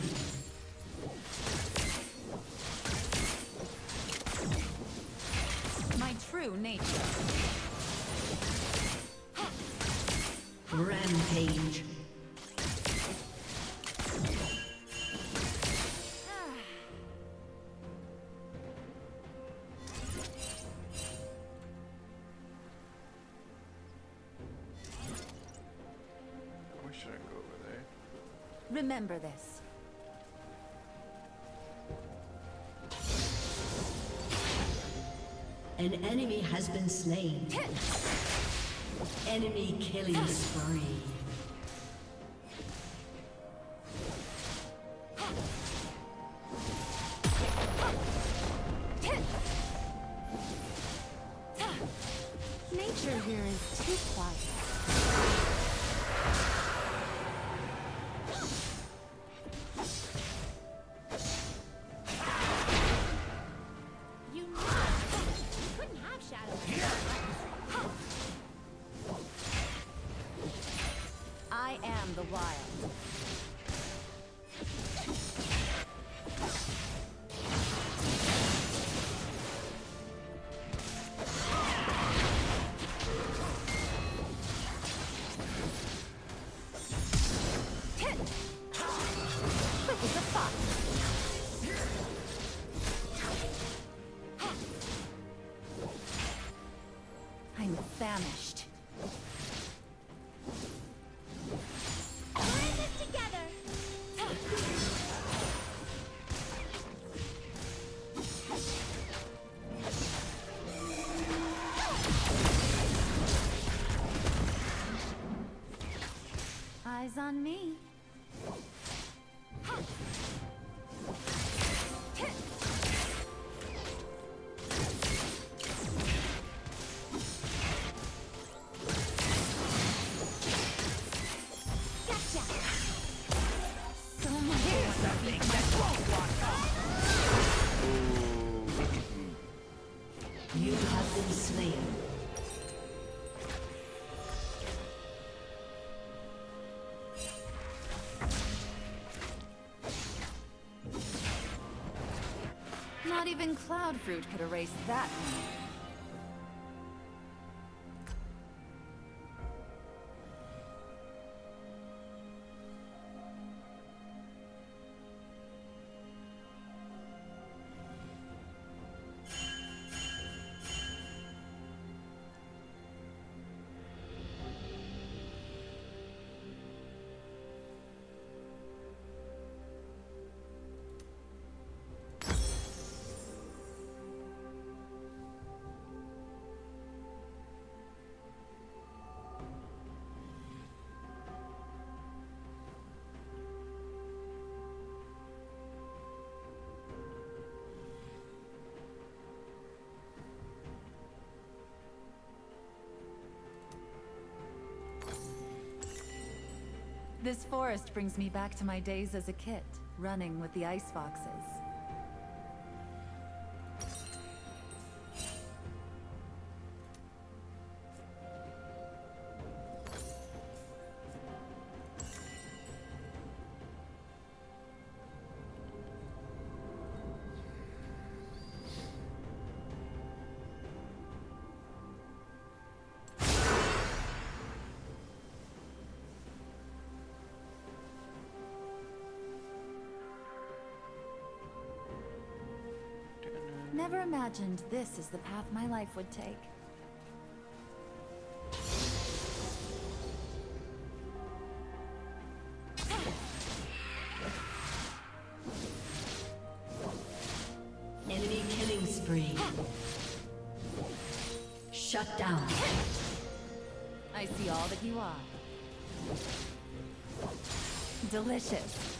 Speaker 8: My true nature.
Speaker 9: Rampage.
Speaker 6: We shouldn't go over there.
Speaker 8: Remember this.
Speaker 9: An enemy has been slain. Enemy killing spree.
Speaker 8: Nature here is too quiet. wild. Quick as a fox. I'm famished. We're in this together. Eyes on me.
Speaker 9: You have been slain.
Speaker 8: Not even Cloud Fruit could erase that one. This forest brings me back to my days as a kid, running with the ice foxes. Never imagined this is the path my life would take.
Speaker 9: Enemy killing spree. Shut down.
Speaker 8: I see all that you are. Delicious.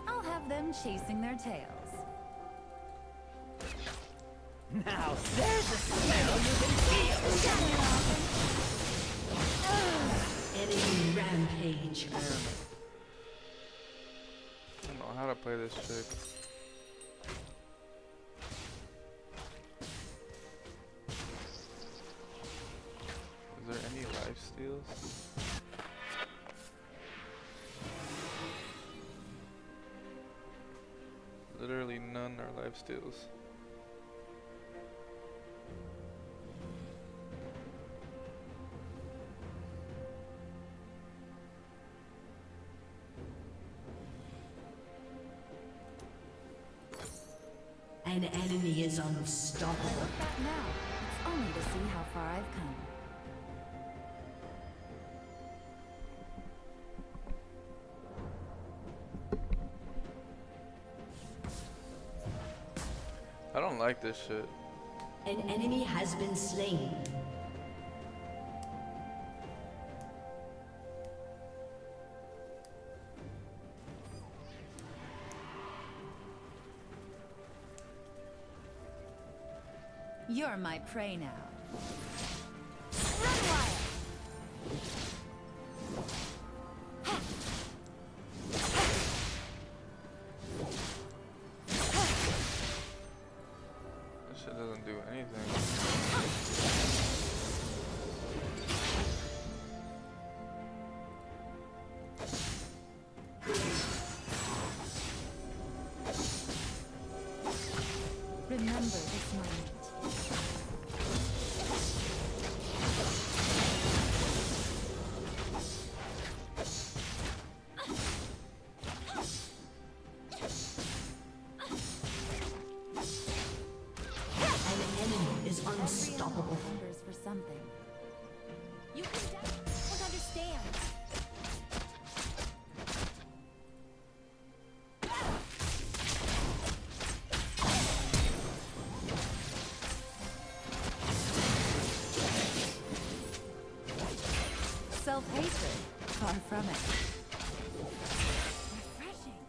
Speaker 8: I'll have them chasing their tails.
Speaker 9: Now there's a smell you can feel. Enemy rampage.
Speaker 6: I don't know how to play this chick. Is there any life steals? Literally none are life steals.
Speaker 9: An enemy is unstoppable.
Speaker 8: Look back now. It's only to see how far I've come.
Speaker 6: I don't like this shit.
Speaker 9: An enemy has been slain.
Speaker 8: You're my prey now. Run wild! self-hatred. Far from it. Refreshing.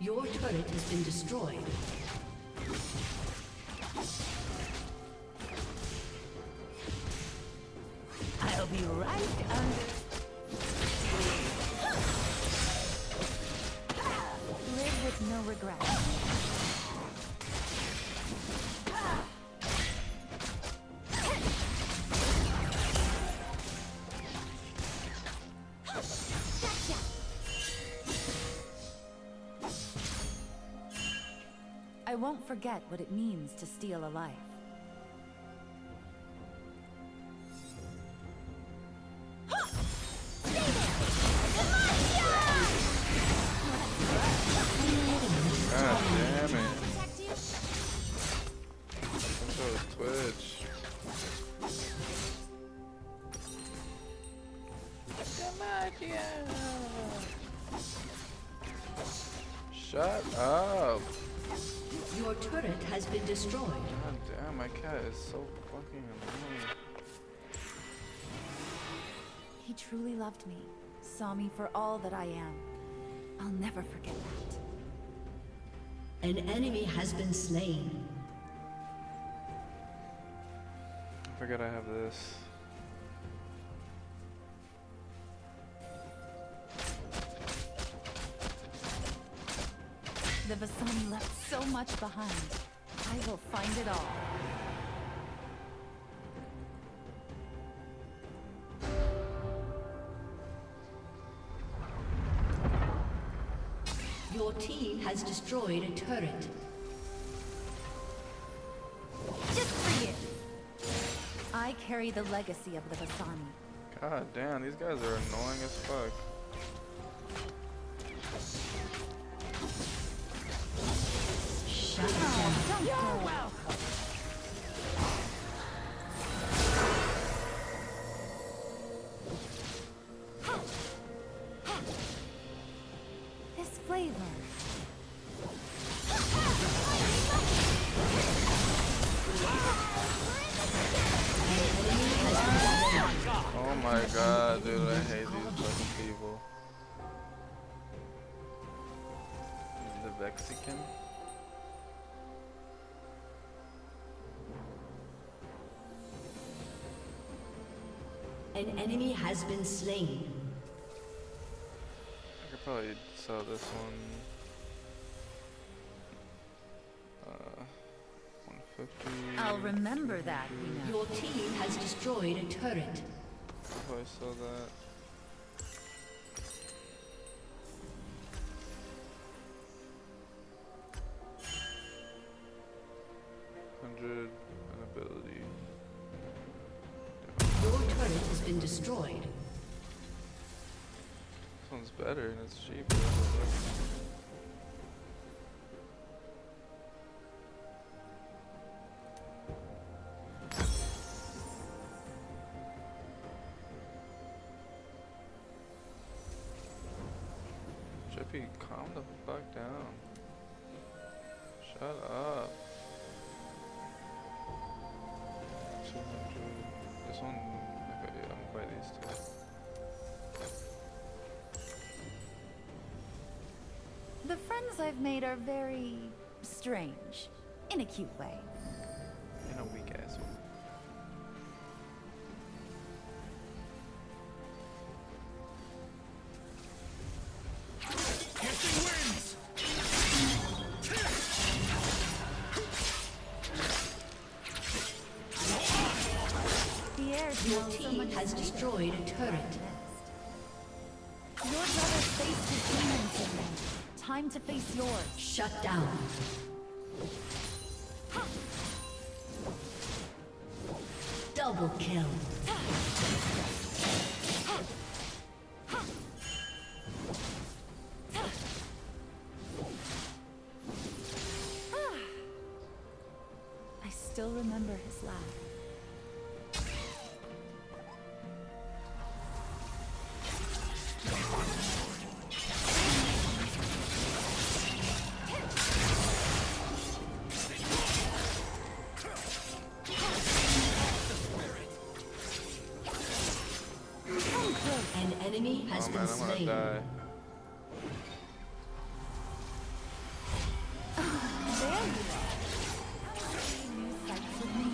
Speaker 10: Your turret has been destroyed.
Speaker 8: I'll be right under. Live with no regrets. I won't forget what it means to steal a life.
Speaker 6: God damn it. Control Twitch. Shut up.
Speaker 10: Your turret has been destroyed.
Speaker 6: God damn, my cat is so fucking annoying.
Speaker 8: He truly loved me, saw me for all that I am. I'll never forget that.
Speaker 10: An enemy has been slain.
Speaker 6: I forget I have this.
Speaker 8: The Vasani left so much behind. I will find it all.
Speaker 10: Your team has destroyed a turret.
Speaker 8: Just for you. I carry the legacy of the Vasani.
Speaker 6: God damn, these guys are annoying as fuck.
Speaker 10: Shut down.
Speaker 8: You're welcome. This flavor.
Speaker 6: Oh my god, dude, I hate these fucking people. The Mexican?
Speaker 10: An enemy has been slain.
Speaker 6: I could probably sell this one. 150.
Speaker 8: I'll remember that, you know.
Speaker 10: Your team has destroyed a turret.
Speaker 6: Probably sell that. $100 an ability.
Speaker 10: Your turret has been destroyed.
Speaker 6: This one's better and it's cheaper. Chippy, calm the fuck down. Shut up. 200. This one, okay, yeah, I'm gonna buy these two.
Speaker 8: The friends I've made are very strange, in a cute way.
Speaker 6: In a weak ass one.
Speaker 8: The air
Speaker 10: Your
Speaker 8: smells so
Speaker 10: team
Speaker 8: much
Speaker 10: has
Speaker 8: sweeter
Speaker 10: destroyed a
Speaker 8: than
Speaker 10: turret.
Speaker 8: Your brother faced his demons in me. Time to face yours.
Speaker 10: Shut down. Double kill.
Speaker 8: I still remember his laugh.
Speaker 10: enemy has
Speaker 6: Oh
Speaker 10: been
Speaker 6: man, I'm gonna
Speaker 10: slain.
Speaker 6: die.
Speaker 8: There you are. New sights with me.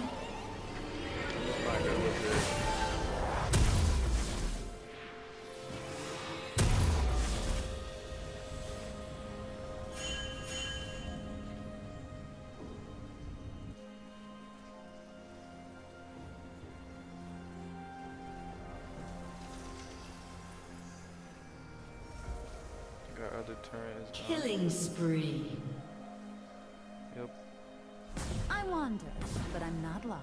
Speaker 6: I'm not good with it. Got other turrets.
Speaker 10: Killing spree.
Speaker 6: Yep.
Speaker 8: I wander, but I'm not lost.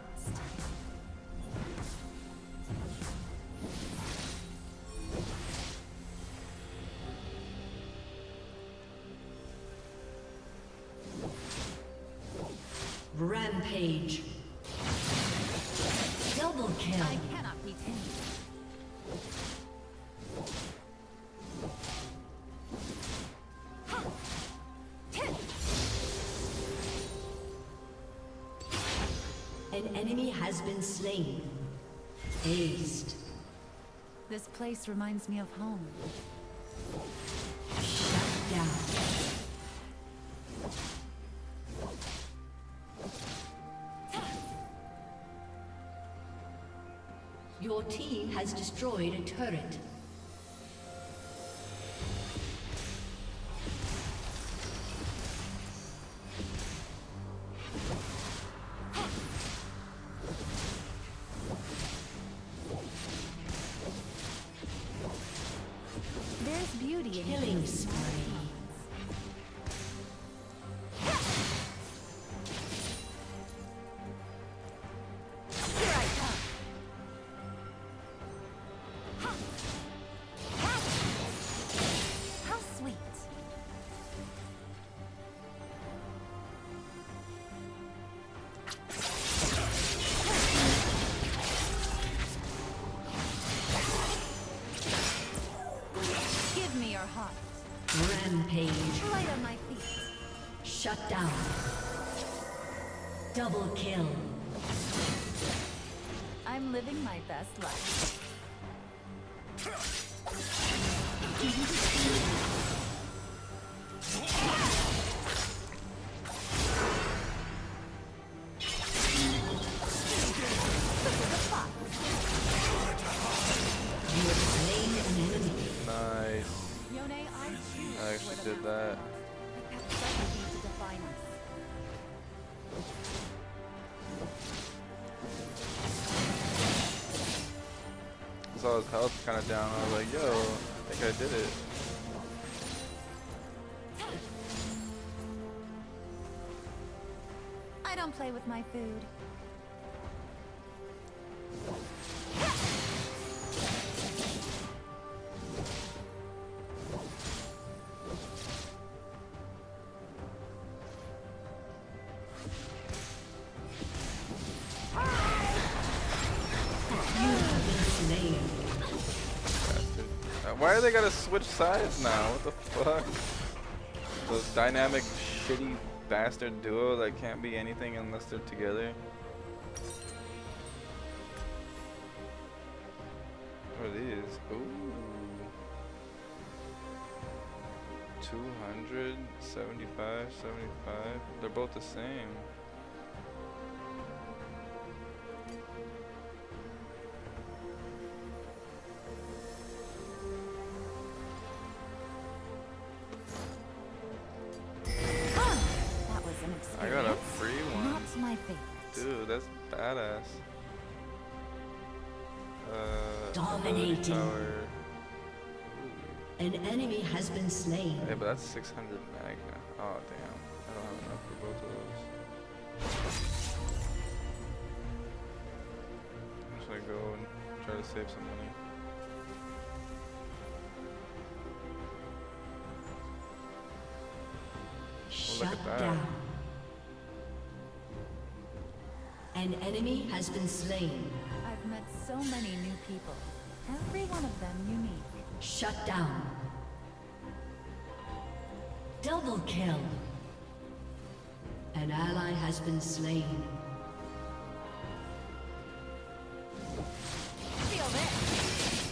Speaker 10: Rampage. Double kill.
Speaker 8: I cannot be tamed.
Speaker 10: An enemy has been slain. Aced.
Speaker 8: This place reminds me of home.
Speaker 10: Shut down. Your team has destroyed a turret.
Speaker 8: There's beauty in
Speaker 10: Killing spree.
Speaker 8: Here I come. How sweet. Give me your heart.
Speaker 10: Rampage.
Speaker 8: Light on my feet.
Speaker 10: Shut down. Double kill.
Speaker 8: I'm living my best life.
Speaker 10: You have slain an enemy.
Speaker 6: Nice.
Speaker 8: Yone, I choose
Speaker 6: I actually
Speaker 8: where the
Speaker 6: did
Speaker 8: mountains
Speaker 6: that.
Speaker 8: are. I kept cycling to define us.
Speaker 6: I saw his health kind of down. I was like, yo, I think I did it.
Speaker 8: I don't play with my food.
Speaker 10: Slain.
Speaker 6: Bastard. Why are they gotta switch sides now? What the fuck? Those dynamic, shitty bastard duo that can't be anything unless they're together. What are these? Ooh. 200, 75, 75. They're both the same.
Speaker 8: That was an experience.
Speaker 6: I got a free one.
Speaker 8: Not my favorite.
Speaker 6: Dude, that's badass.
Speaker 10: Dominating.
Speaker 6: Tower.
Speaker 10: An enemy has been slain.
Speaker 6: Yeah, but that's 600 Magna. Oh, damn. I don't have enough for both of those. I'm just gonna go and try to save some money. Oh, look
Speaker 10: Shut
Speaker 6: at that.
Speaker 10: down. An enemy has been slain.
Speaker 8: I've met so many new people. Every one of them unique.
Speaker 10: Shut down. Double kill. An ally has been slain.
Speaker 8: Feel this.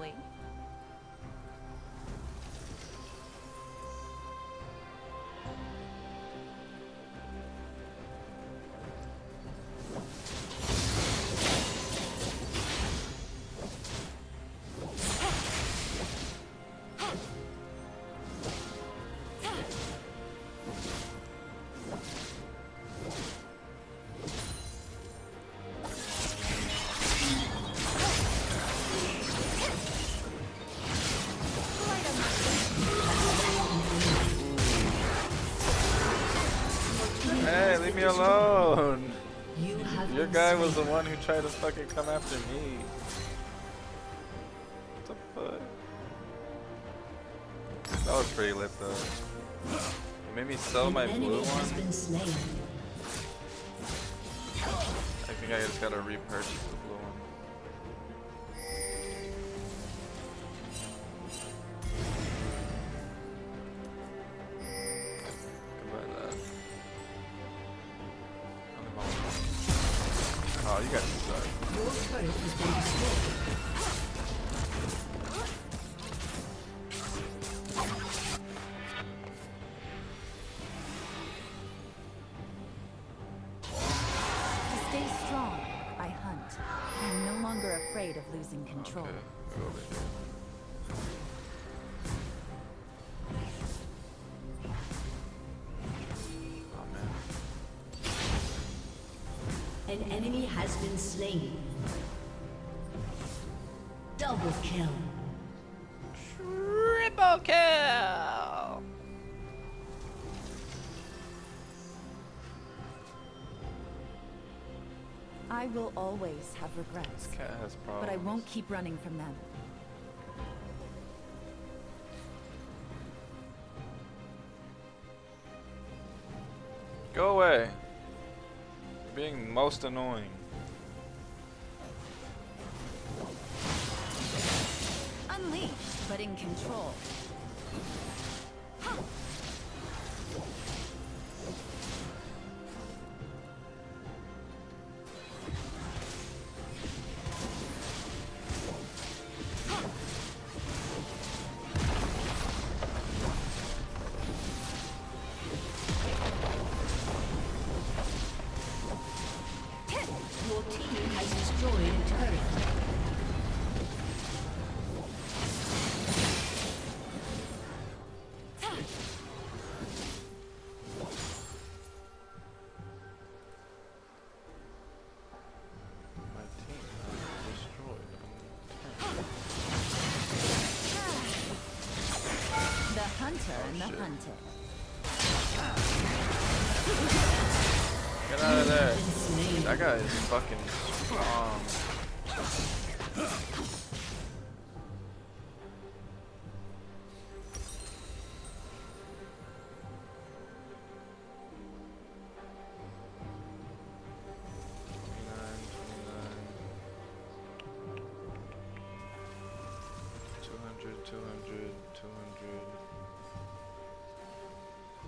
Speaker 8: carefully.
Speaker 6: Hey, leave me alone.
Speaker 10: You have
Speaker 6: Your
Speaker 10: been
Speaker 6: guy was the
Speaker 10: slain.
Speaker 6: one who tried to fucking come after me. What the fuck? That was pretty lit though. You made me sell
Speaker 10: An
Speaker 6: my
Speaker 10: enemy
Speaker 6: blue
Speaker 10: has
Speaker 6: one.
Speaker 10: been slain.
Speaker 6: I think I just gotta repurchase the blue one. Goodbye that. Oh, you guys suck.
Speaker 10: Your turret has been destroyed.
Speaker 8: To stay strong, I hunt. I'm no longer afraid of losing control.
Speaker 6: Okay, go over here. Oh man.
Speaker 10: An enemy has been slain. Double kill.
Speaker 9: Triple kill.
Speaker 8: I will always have regrets,
Speaker 6: Cat has problems.
Speaker 8: but I won't keep running from them.
Speaker 6: Go away. You're being most annoying.
Speaker 8: Unleashed, but in control.
Speaker 10: Your team has destroyed a turret.
Speaker 6: My team has destroyed.
Speaker 8: The hunter and the
Speaker 6: shit.
Speaker 8: hunted.
Speaker 6: Get out of there. That guy is fucking strong.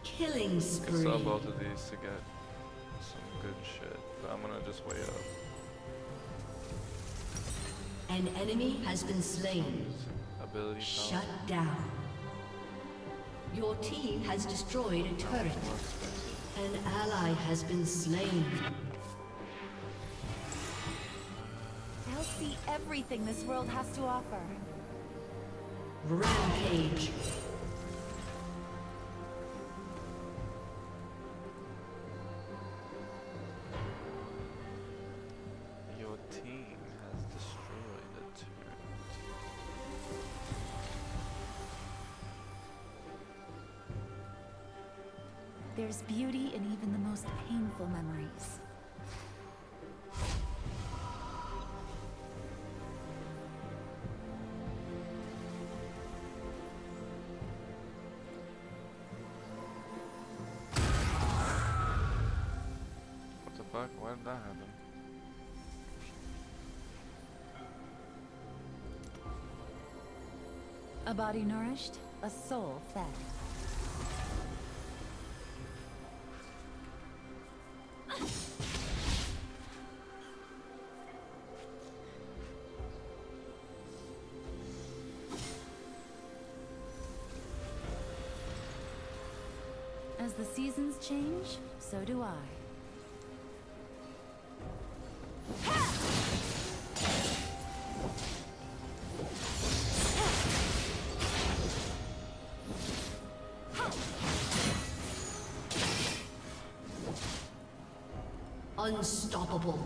Speaker 10: Killing
Speaker 6: I
Speaker 10: spree.
Speaker 6: sell both of these to get some good shit, but I'm gonna just wait up.
Speaker 10: An enemy has been slain.
Speaker 6: Ability
Speaker 10: Shut down. Your team has destroyed a turret. An ally has been slain.
Speaker 8: I'll see everything this world has to offer.
Speaker 10: Rampage.
Speaker 6: Your team has destroyed a turret.
Speaker 8: There's beauty in even the most painful memories.
Speaker 6: What the fuck? Why did that happen?
Speaker 8: A body nourished, a soul fed. the seasons change, so do I.
Speaker 10: Unstoppable.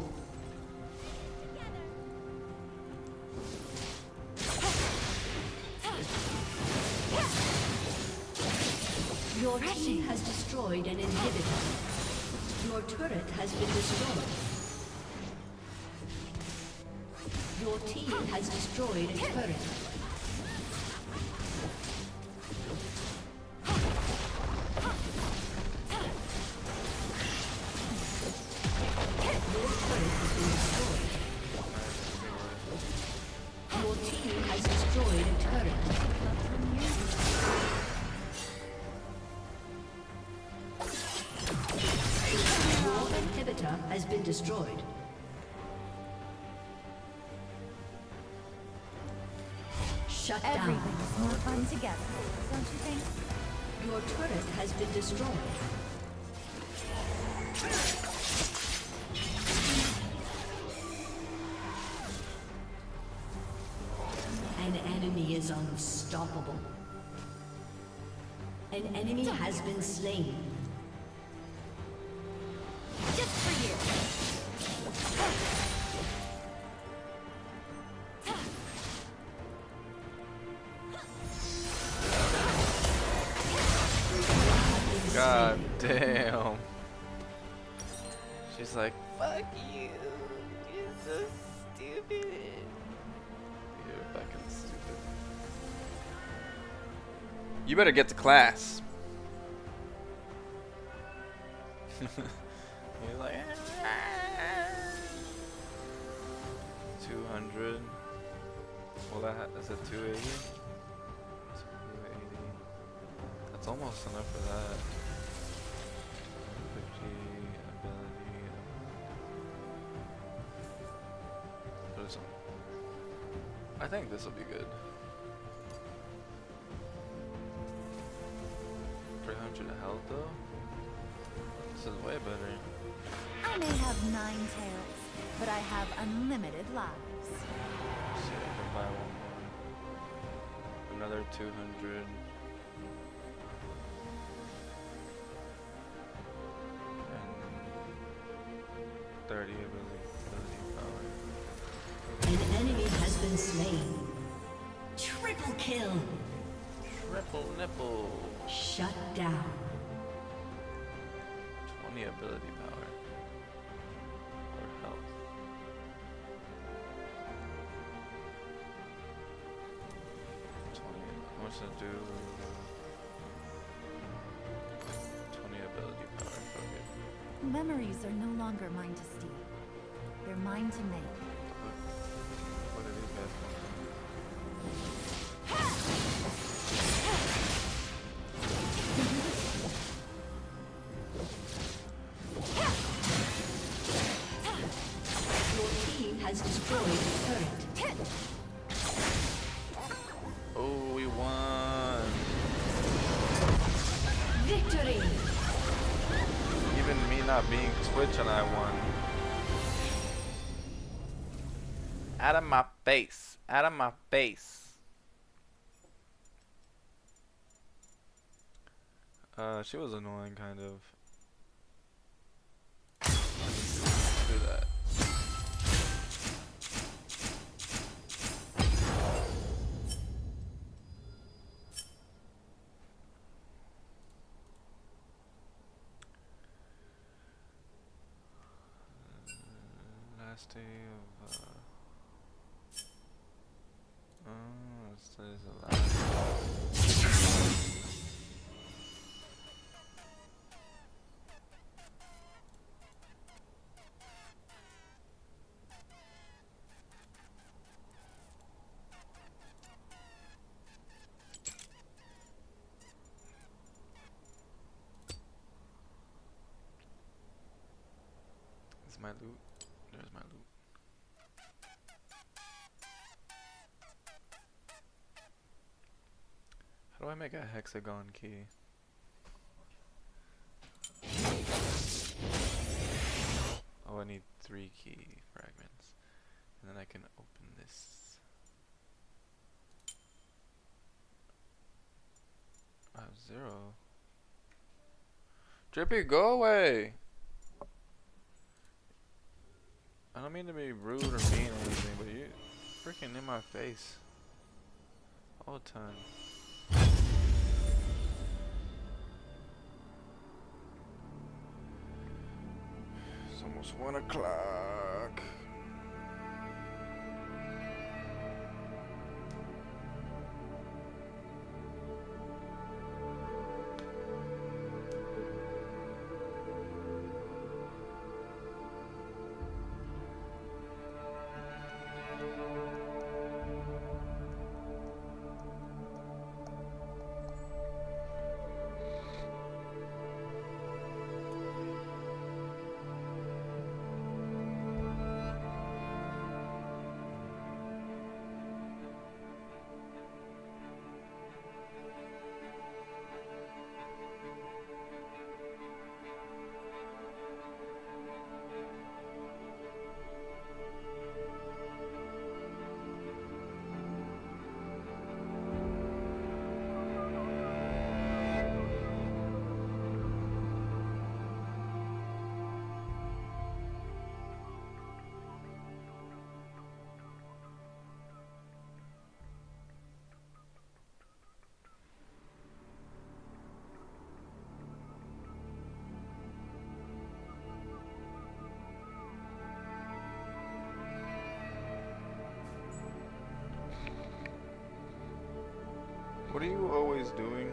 Speaker 10: Your team has destroyed an inhibitor. Your turret has been destroyed. Your team has destroyed a turret. Your team has destroyed a turret. Your inhibitor has been destroyed. Shut down.
Speaker 8: Everything's more fun together, don't you think?
Speaker 10: Your turret has been destroyed. An enemy is unstoppable. An enemy has been slain.
Speaker 8: Just for you.
Speaker 6: God damn. She's like, fuck you. You're so stupid. You're fucking stupid. You better get to class. You're like, 200. Well, that is it 280? 280. That's almost enough for that. 50 ability. Put this on. I think this will be good. 300 health though. This is way better.
Speaker 8: I may have 9 tails, but I have unlimited lives.
Speaker 6: Let's see, I can buy one more. Another 200. And 30 ability power.
Speaker 10: An enemy has been slain. Triple kill.
Speaker 6: Triple nipple.
Speaker 10: Shut down.
Speaker 6: 20 ability power. Or health. 20. How much does it do? 20 ability power. Okay.
Speaker 8: Memories are no longer mine to steal. They're mine to make.
Speaker 6: What are these guys doing?
Speaker 10: Your team has destroyed a turret.
Speaker 6: Oh, we won.
Speaker 10: Victory!
Speaker 6: Even me not being Twitch and I won. Out of my face. Out of my face. She was annoying, kind of. Do that. Last day of this is the last. Is my loot? There's my loot. How do I make a hexagon key? need 3 key fragments. And then I can open this. I have 0. Drippy, go away! I don't mean to be rude or mean or anything, but you freaking in my face all the time. It's almost 1 o'clock. What are you always doing?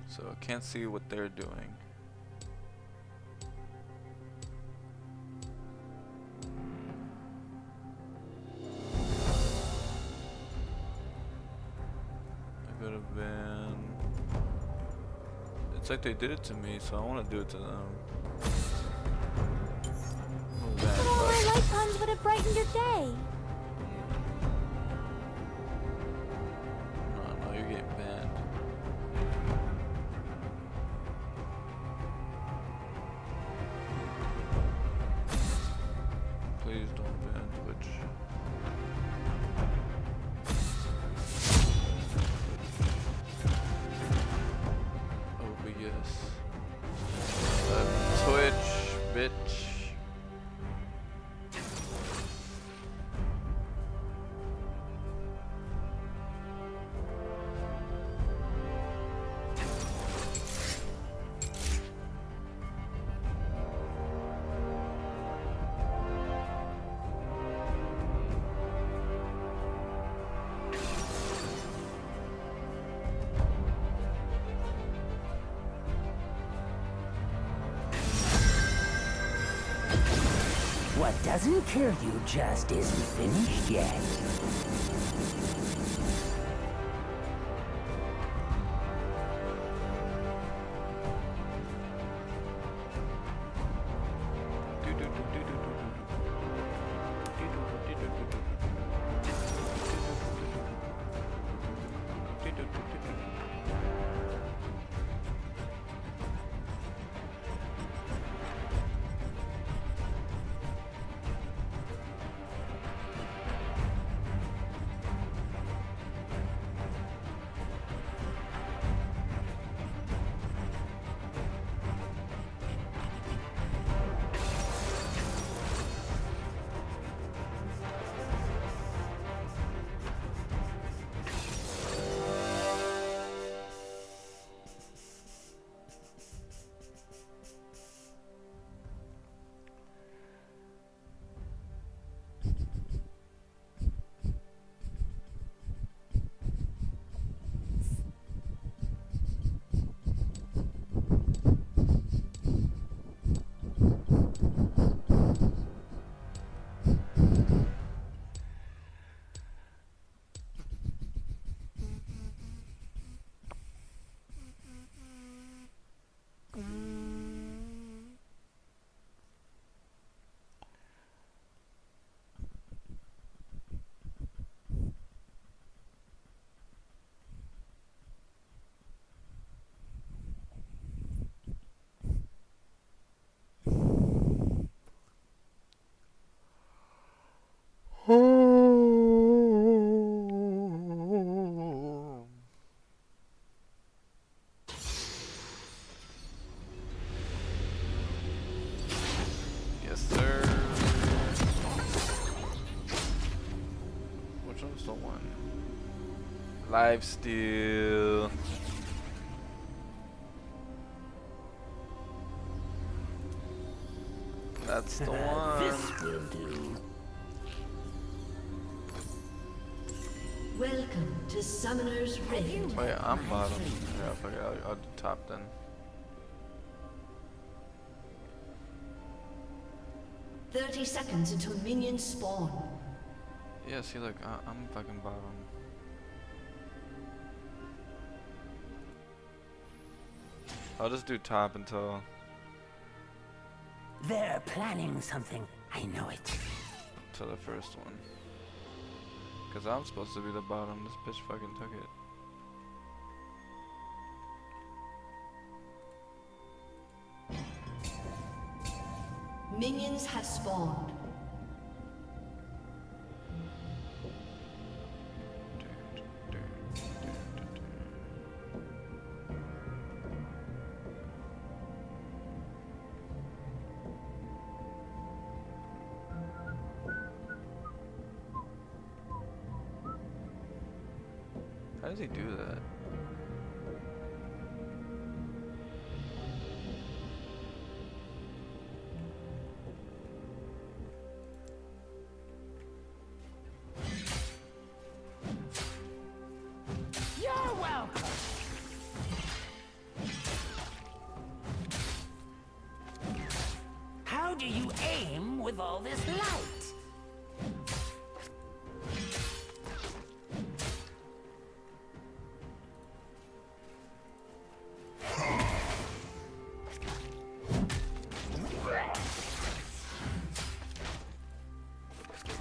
Speaker 6: So I can't see what they're doing. I could have been... It's like they did it to me, so I want to do it to them.
Speaker 8: But all my light puns would have brightened your day.
Speaker 6: No, you're getting banned. Please don't ban Twitch. OBS. Twitch, bitch.
Speaker 11: What doesn't kill you just isn't finished yet.
Speaker 6: Lifesteal. That's the one.
Speaker 11: This will do.
Speaker 10: Welcome to Summoner's Rift.
Speaker 6: Wait, I'm bottom. Yeah, fuck it. I'll do top then.
Speaker 10: "30 seconds until minions spawn."
Speaker 6: Yeah, see, look, I'm fucking bottom. I'll just do top until.
Speaker 11: They're planning something. I know it.
Speaker 6: Till the first one. Cause I'm supposed to be the bottom. This bitch fucking took it.
Speaker 10: Minions have spawned.
Speaker 6: How does he do that?
Speaker 11: You're welcome. How do you aim with all this light?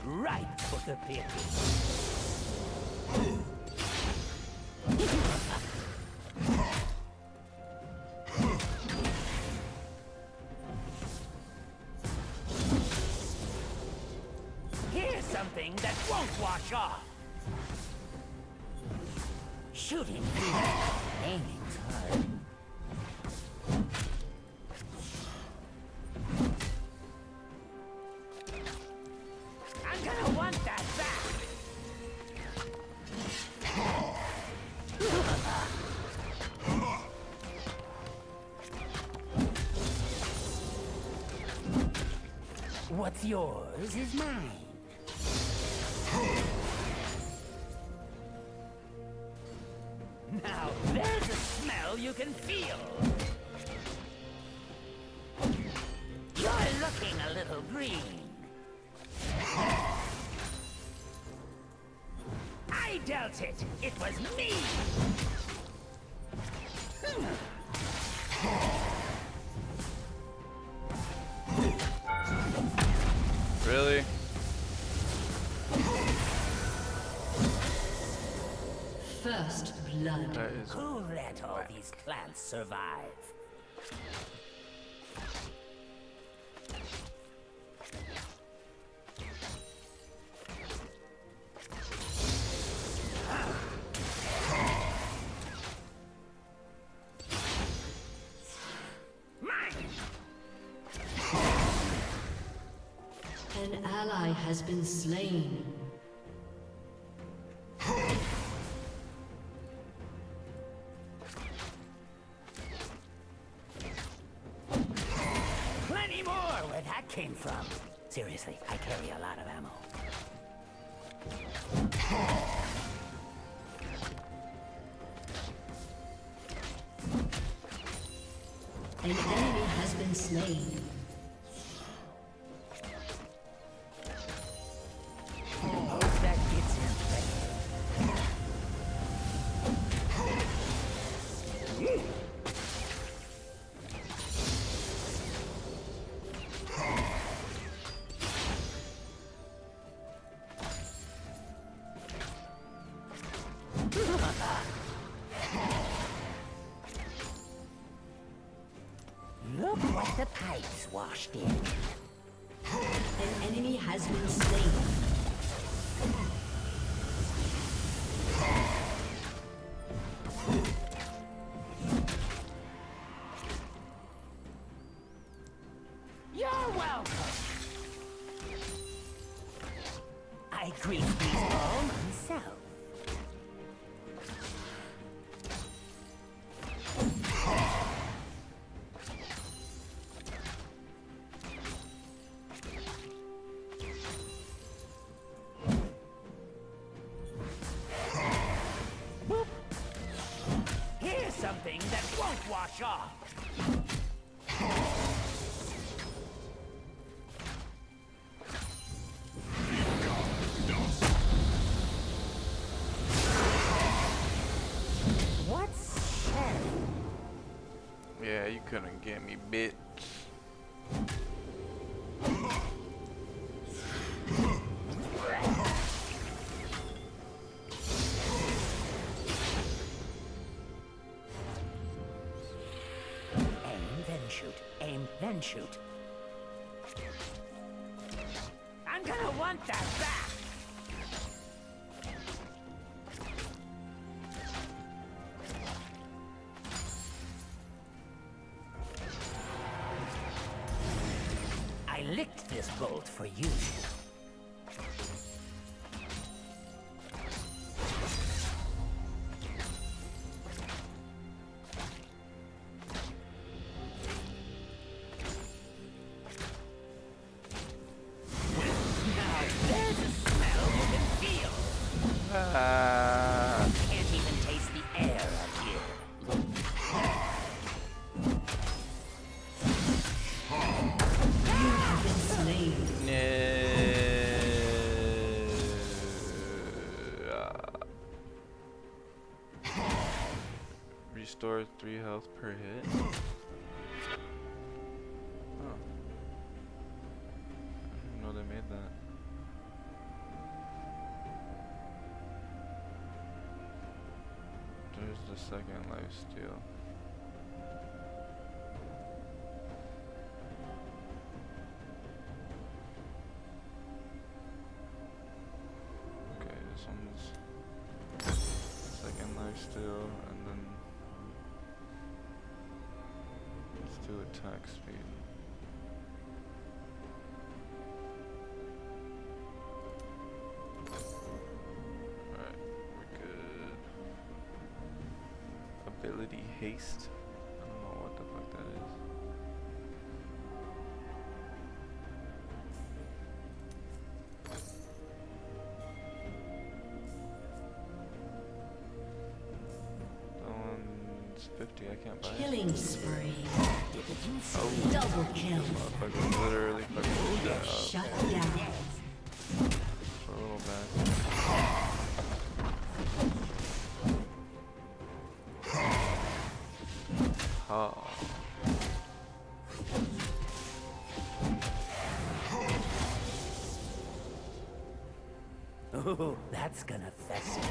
Speaker 11: Right for the picking. Here's something that won't wash off. Shooting through aiming's hard. I'm gonna want that back. What's yours is mine. Now there's a smell you can feel. You're looking a little green. I dealt it. It was me.
Speaker 6: Really?
Speaker 10: First blood.
Speaker 6: That is.
Speaker 11: Who let all these plants survive?
Speaker 10: An ally has been slain.
Speaker 11: Plenty more where that came from. Seriously, I carry a lot of ammo.
Speaker 10: An enemy has been slain.
Speaker 11: Hope that gets him ready. Look what the pipes washed in.
Speaker 10: An enemy has been slain.
Speaker 11: You're welcome. I greased these all myself. wash off. What's sharing?
Speaker 6: Yeah, you couldn't get me, bitch.
Speaker 11: Aim, then shoot. Aim, then shoot. I'm gonna want that back. I licked this bolt for you. Now there's a smell you can feel. Can't even taste the air up here.
Speaker 10: Slain.
Speaker 6: Restore 3 health per hit. Oh. I didn't know they made that. There's the second life steal. Okay, this one's second life steal, and then let's do attack speed. Alright, we're good. Ability haste. I don't know what the fuck that is. That one's 50, I can't buy it.
Speaker 10: Killing spree.
Speaker 6: Oh,
Speaker 10: Double kill.
Speaker 6: motherfucker literally fucking shut up
Speaker 10: Shut down.
Speaker 6: for a little bit. Oh.
Speaker 11: Ooh, that's gonna fester.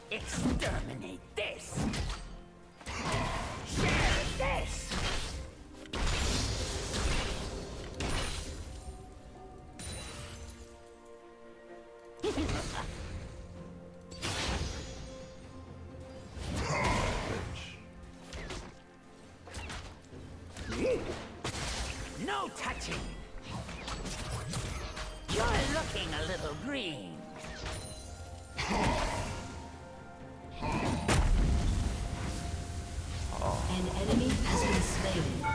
Speaker 11: Exterminate this! Share this! No touching! You're looking a little green.
Speaker 10: An enemy has been slain.
Speaker 6: I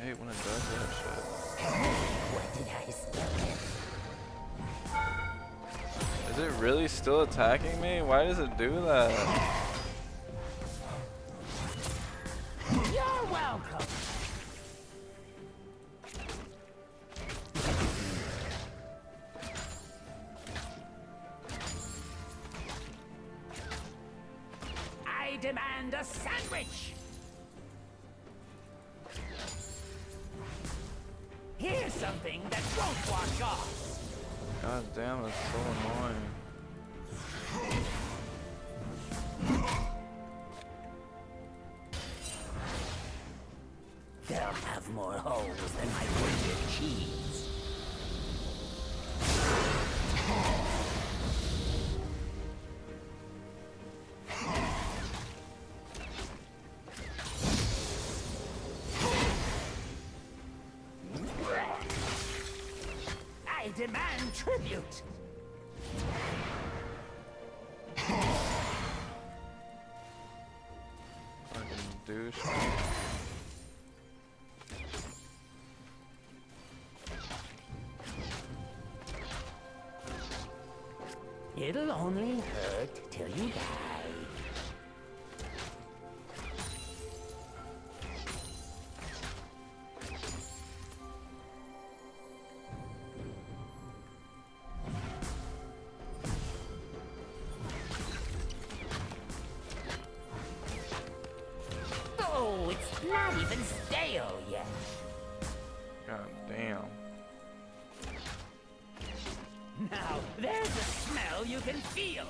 Speaker 6: hate when it does that shit.
Speaker 11: What did I spell?
Speaker 6: Is it really still attacking me? Why does it do that?
Speaker 11: You're welcome. I demand a sandwich. Here's something that won't wash off.
Speaker 6: God damn, it's so annoying.
Speaker 11: They'll have more holes than my grated cheese. I demand tribute.
Speaker 6: douche.
Speaker 11: It'll only hurt till you die. Oh, it's not even stale yet.
Speaker 6: God damn.
Speaker 11: Now, there's a smell you can feel.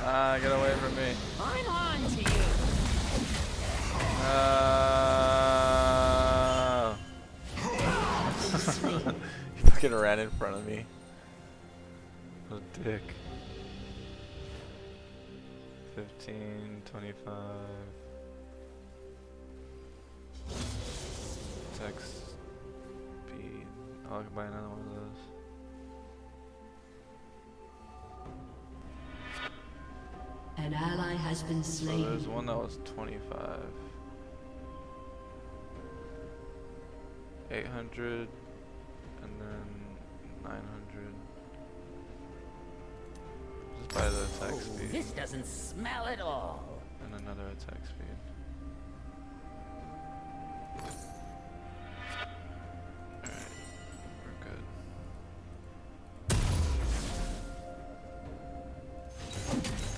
Speaker 6: Ah, get away from me.
Speaker 11: I'm on to you.
Speaker 6: He fucking ran in front of me. What a dick. 15, 25. Text speed. I'll buy another one of those.
Speaker 10: An ally has been
Speaker 6: So
Speaker 10: slain.
Speaker 6: there's one that was 25. 800 and then 900. Just buy the attack speed.
Speaker 11: This doesn't smell at all.
Speaker 6: And another attack speed. Alright, we're good.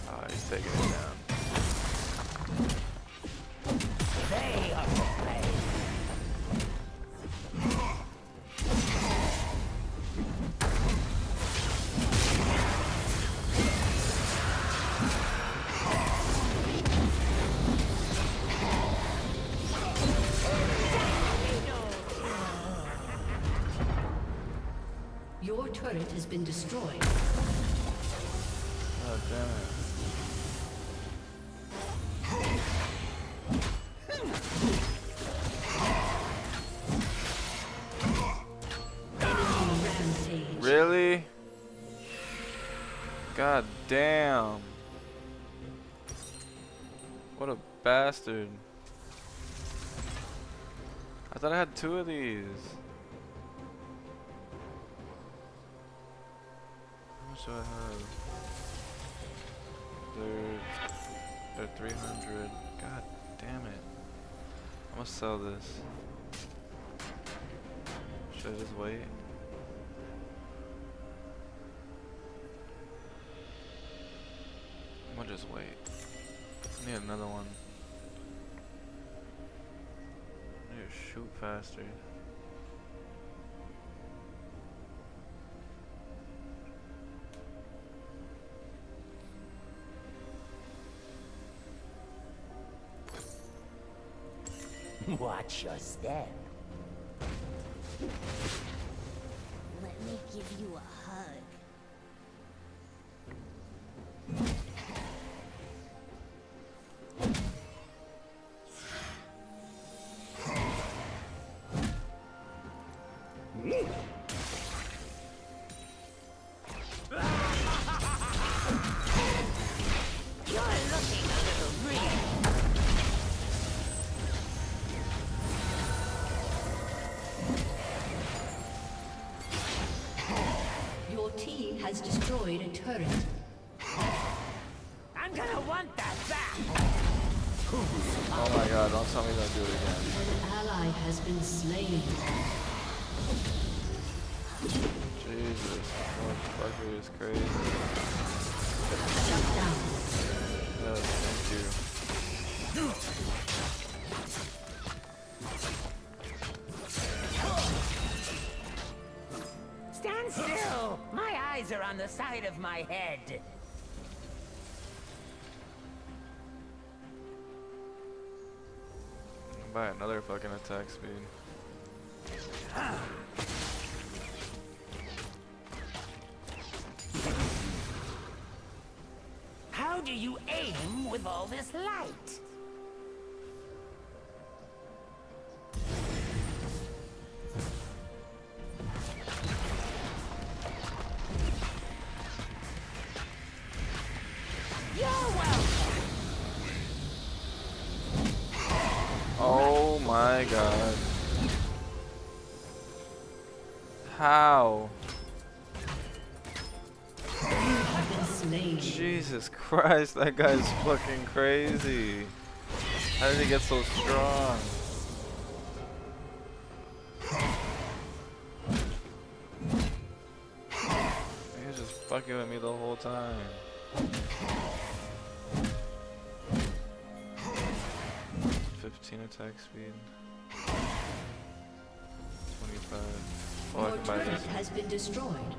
Speaker 6: Ah, he's taking it down.
Speaker 11: They are to play.
Speaker 10: Your turret has been destroyed.
Speaker 6: Oh, damn it.
Speaker 10: Enemy rampage.
Speaker 6: Really? God damn. What a bastard. I thought I had 2 of these. How much do I have? They're 300. God damn it. I'm gonna sell this. Should I just wait? I'm gonna just wait. I need another one. I need to shoot faster.
Speaker 11: Watch your step.
Speaker 8: Let me give you a hug.
Speaker 11: You're looking a little green.
Speaker 10: Your team has destroyed a turret.
Speaker 11: I'm gonna want that back.
Speaker 6: Oh my god, don't tell me don't do it again.
Speaker 10: An ally has been slain.
Speaker 6: Jesus, motherfucker is crazy.
Speaker 10: Shut down.
Speaker 6: Yes, thank you.
Speaker 11: Stand still. My eyes are on the side of my head.
Speaker 6: Buy another fucking attack speed.
Speaker 11: How do you aim with all this light?
Speaker 6: my god. How? Jesus Christ, that guy's fucking crazy. How did he get so strong? He was just fucking with me the whole time. 15 attack speed. 25. Oh, I
Speaker 10: Your
Speaker 6: can buy
Speaker 10: turret
Speaker 6: this.
Speaker 10: has been destroyed.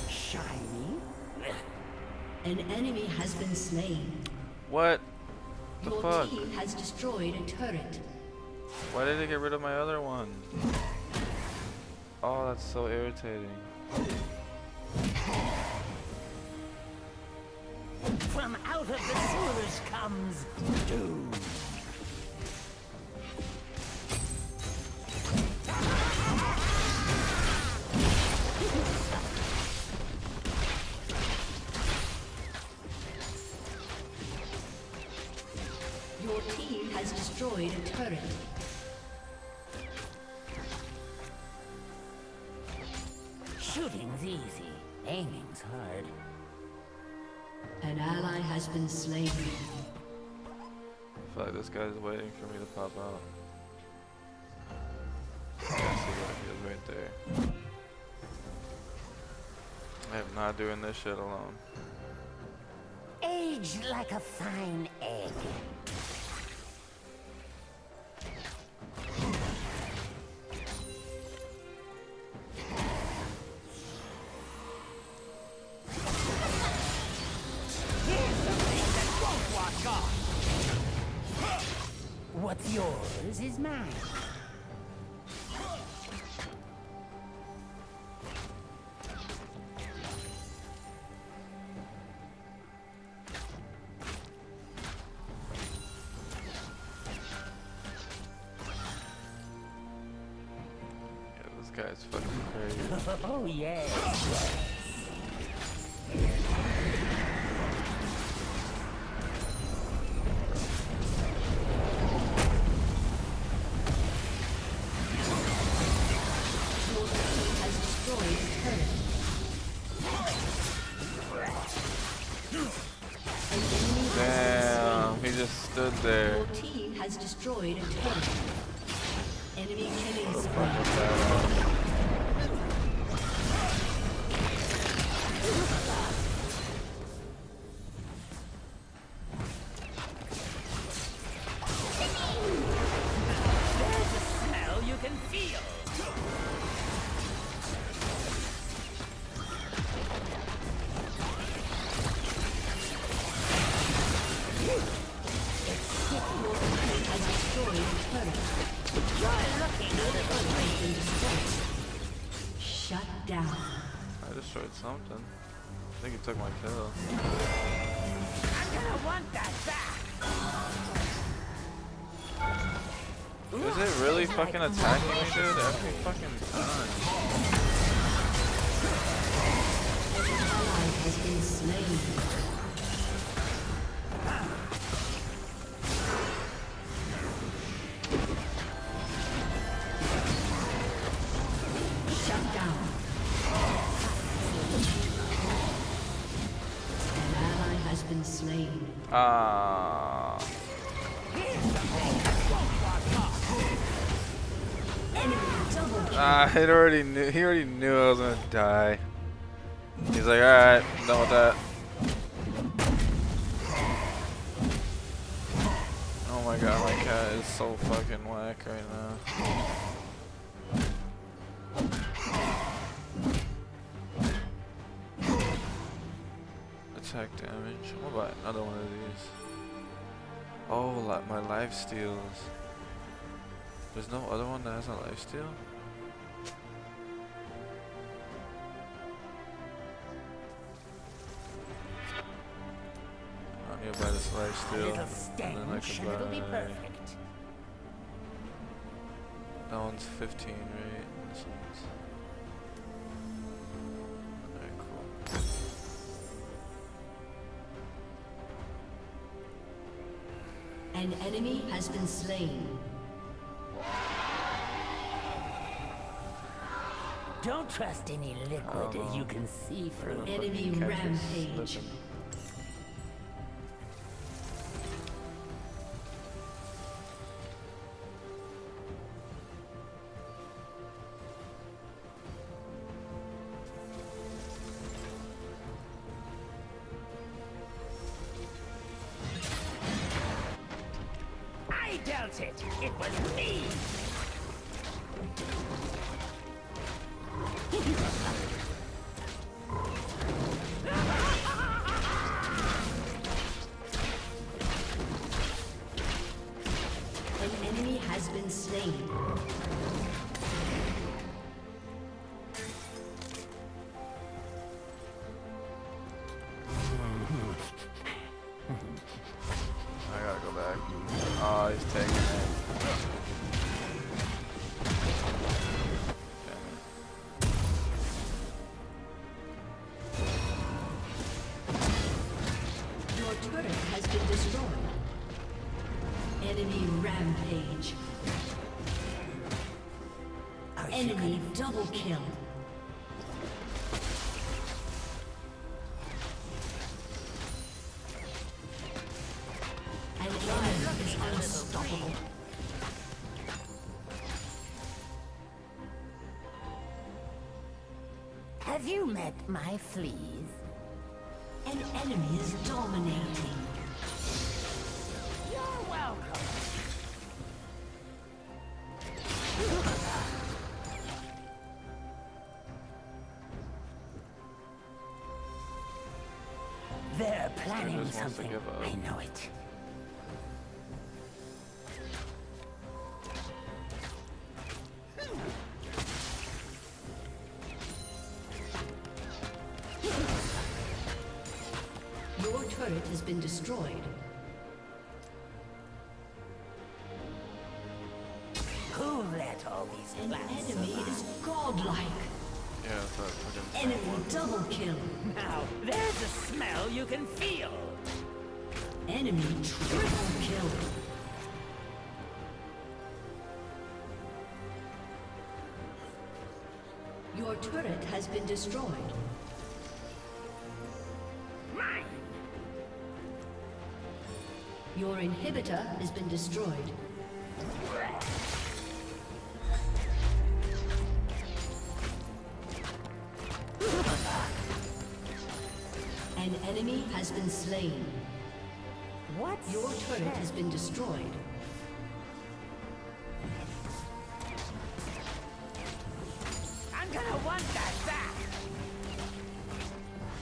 Speaker 11: Shiny?
Speaker 10: An enemy has been slain.
Speaker 6: What? The
Speaker 10: Your
Speaker 6: fuck?
Speaker 10: team has destroyed a turret.
Speaker 6: Why did they get rid of my other one? Oh, that's so irritating.
Speaker 11: From out of the sewers comes doom.
Speaker 10: Your team has destroyed a turret.
Speaker 11: Shooting's easy, aiming's hard.
Speaker 10: An ally has been slain.
Speaker 6: I feel like this guy's waiting for me to pop out. I see what he is right there. I am not doing this shit alone.
Speaker 11: Aged like a fine egg. What's yours is mine.
Speaker 6: Yeah, this guy's fucking crazy.
Speaker 11: Oh, yes.
Speaker 10: Your team has destroyed a turret. An enemy
Speaker 6: Damn, he just stood there.
Speaker 10: Your team has destroyed a turret. Enemy killing spree.
Speaker 6: Fucking badass.
Speaker 11: There's a smell you can feel.
Speaker 10: Has destroyed a turret.
Speaker 11: You're looking a little
Speaker 10: Has been destroyed. Shut down.
Speaker 6: I destroyed something. I think he took my kill.
Speaker 11: I'm gonna want that back.
Speaker 6: Is it really fucking attacking me, dude? Every fucking time.
Speaker 10: An ally has been slain. Shut down. An ally has been slain.
Speaker 6: Ah.
Speaker 10: Enemy double kill.
Speaker 6: He already knew I was gonna die. He's like, alright, I'm done with that. Oh my god, my cat is so fucking whack right now. Attack damage. I'm gonna buy another one of these. Oh, my life steals. There's no other one that has a life steal? I need to buy this life
Speaker 11: A
Speaker 6: steal.
Speaker 11: little
Speaker 6: And then I
Speaker 11: stench,
Speaker 6: can
Speaker 11: and it'll be
Speaker 6: buy.
Speaker 11: perfect.
Speaker 6: That one's 15, right? This one's. Alright, cool.
Speaker 10: An enemy has been slain.
Speaker 11: Don't trust any liquid you can see through.
Speaker 10: Enemy rampage.
Speaker 11: I dealt it. It was me.
Speaker 10: An enemy has been slain.
Speaker 6: I gotta go back. Oh, he's taking it.
Speaker 10: Your turret has been destroyed. Enemy rampage. Enemy double kill. An enemy is unstoppable.
Speaker 11: Have you met my fleas?
Speaker 10: An enemy is dominating.
Speaker 11: You're welcome. They're planning
Speaker 6: just wants to
Speaker 11: something.
Speaker 6: give up.
Speaker 11: I know it.
Speaker 10: Your turret has been destroyed.
Speaker 11: Who let all these
Speaker 10: An
Speaker 11: plants
Speaker 10: enemy
Speaker 11: survive?
Speaker 10: is godlike.
Speaker 6: Yeah, that's what I fucking
Speaker 10: Enemy double kill.
Speaker 11: Now, there's a smell you can feel.
Speaker 10: Enemy triple kill. Your turret has been destroyed.
Speaker 11: Mine.
Speaker 10: Your inhibitor has been destroyed. An enemy has been slain.
Speaker 11: What's
Speaker 10: Your turret has been destroyed.
Speaker 11: I'm gonna want that back.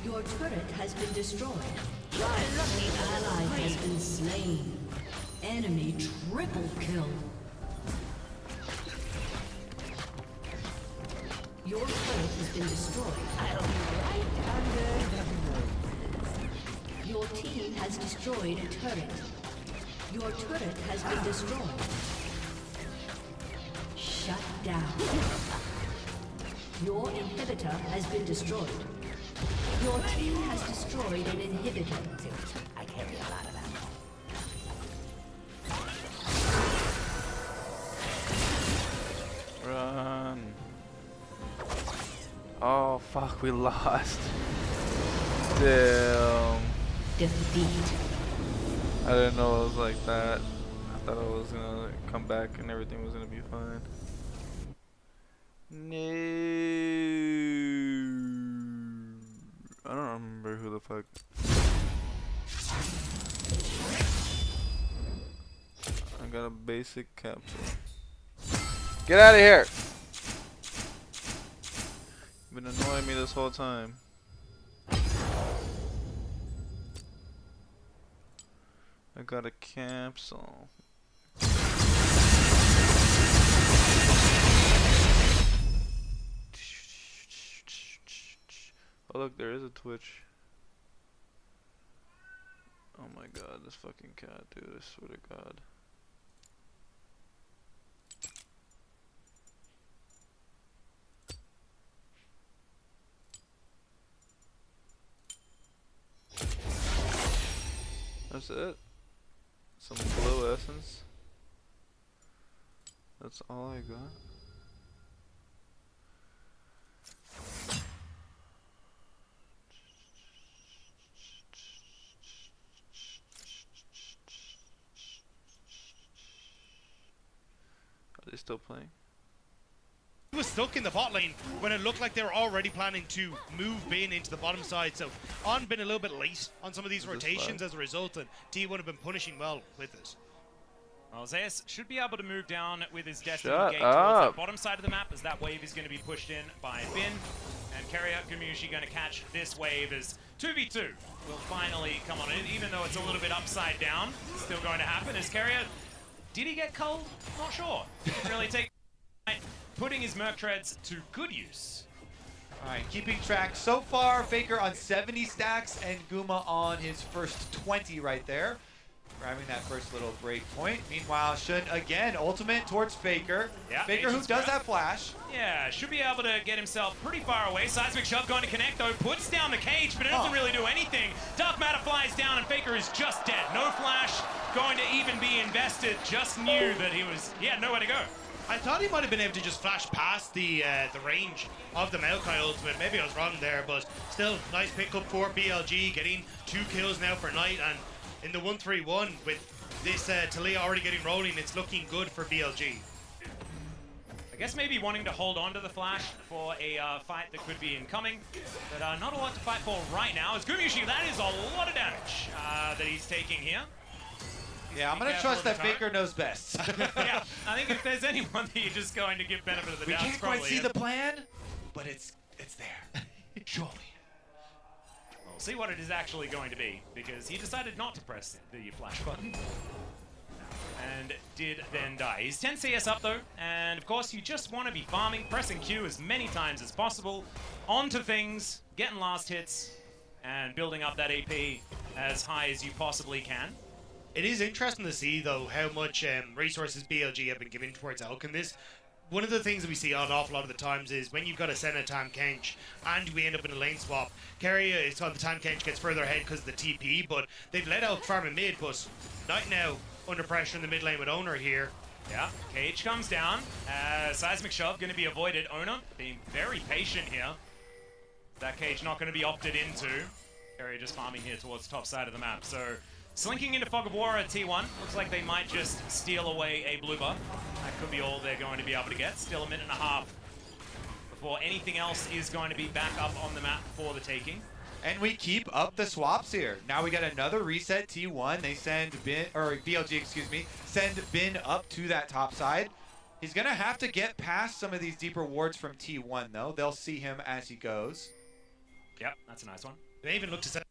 Speaker 10: Your turret has been destroyed.
Speaker 11: You're lucky
Speaker 10: An ally has been slain. Enemy triple kill. Your turret has been destroyed.
Speaker 11: I'll be right under the roses.
Speaker 10: Your team has destroyed a turret. Your turret has been destroyed. Shut down. Your inhibitor has been destroyed. Your team has destroyed an inhibitor.
Speaker 11: I carry a lot of ammo.
Speaker 6: run. Oh fuck, we lost. Damn.
Speaker 10: Defeat.
Speaker 6: I didn't know it was like that. I thought I was gonna come back and everything was gonna be fine. No. I don't remember who the fuck. I got a basic capsule. Get out of here! You've been annoying me this whole time. I got a capsule. Oh look, there is a Twitch. Oh my god, this fucking cat, dude, I swear to god. That's it? Some blue essence. That's all I got. Are they still playing?
Speaker 3: He was stuck in the bot lane when it looked like they were already planning to move Bin into the bottom side. So On been a little bit late on some of these rotations as a result, and T1 have been punishing well with it.
Speaker 1: Well, Zeus should be able to move down with his Destiny
Speaker 6: Shut
Speaker 1: Gate towards
Speaker 6: up.
Speaker 1: the bottom side of the map, as that wave is going to be pushed in by Bin. And Keria Gumushi going to catch this wave as 2v2 will finally come on in, even though it's a little bit upside down. Still going to happen as Keria, did he get culled? Not sure. Didn't really take putting his Merc Treads to good use.
Speaker 2: All right, keeping track so far, Faker on 70 stacks and Guma on his first 20 right there. Grabbing that first little break point. Meanwhile, Shun again, ultimate towards Faker.
Speaker 1: Yeah,
Speaker 2: Faker who
Speaker 1: Ancient's
Speaker 2: does
Speaker 1: grab.
Speaker 2: that flash.
Speaker 1: Yeah, should be able to get himself pretty far away. Seismic Shove going to connect though, puts down the cage, but it doesn't really do anything. Dark Matter flies down and Faker is just dead. No flash, going to even be invested. Just knew that he had nowhere to go.
Speaker 3: I thought he might have been able to just flash past the range of the Maokai ultimate. Maybe I was wrong there, but still, nice pickup for BLG, getting 2 kills now for Knight, and in the 1-3-1 with this Taliyah already getting rolling, it's looking good for BLG.
Speaker 1: I guess maybe wanting to hold on to the flash for a fight that could be incoming, but not a lot to fight for right now. As Gumushi, that is a lot of damage that he's taking here.
Speaker 2: Yeah, I'm going to trust that Faker knows best.
Speaker 1: Yeah, I think if there's anyone that you're just going to give benefit of the
Speaker 2: We
Speaker 1: doubt,
Speaker 2: can't
Speaker 1: it's
Speaker 2: quite
Speaker 1: probably
Speaker 2: see
Speaker 1: him.
Speaker 2: the plan, but it's there. Surely.
Speaker 1: We'll see what it is actually going to be, because he decided not to press the flash button. And did then die. He's 10 CS up though, and of course you just want to be farming, pressing Q as many times as possible, onto things, getting last hits, and building up that AP as high as you possibly can.
Speaker 3: It is interesting to see, though, how much resources BLG have been giving towards Elk in this. One of the things that we see an awful lot of the times is when you've got a Senna Tam Kench and we end up in a lane swap, Keria is on the Tam Kench gets further ahead because of the TP, but they've let Elk farm in mid, but Knight now under pressure in the mid lane with Owner here.
Speaker 1: Yeah, cage comes down. Seismic Shove going to be avoided. Owner being very patient here. That cage not going to be opted into. Keria just farming here towards the top side of the map, so slinking into Fog of War at T1. Looks like they might just steal away a blue buff. That could be all they're going to be able to get. Still a minute and a half before anything else is going to be back up on the map for the taking.
Speaker 2: And we keep up the swaps here. Now we got another reset T1. They send Bin, or BLG, excuse me, send Bin up to that top side. He's going to have to get past some of these deeper wards from T1, though. They'll see him as he goes.
Speaker 1: Yep, that's a nice one.
Speaker 3: They even look to set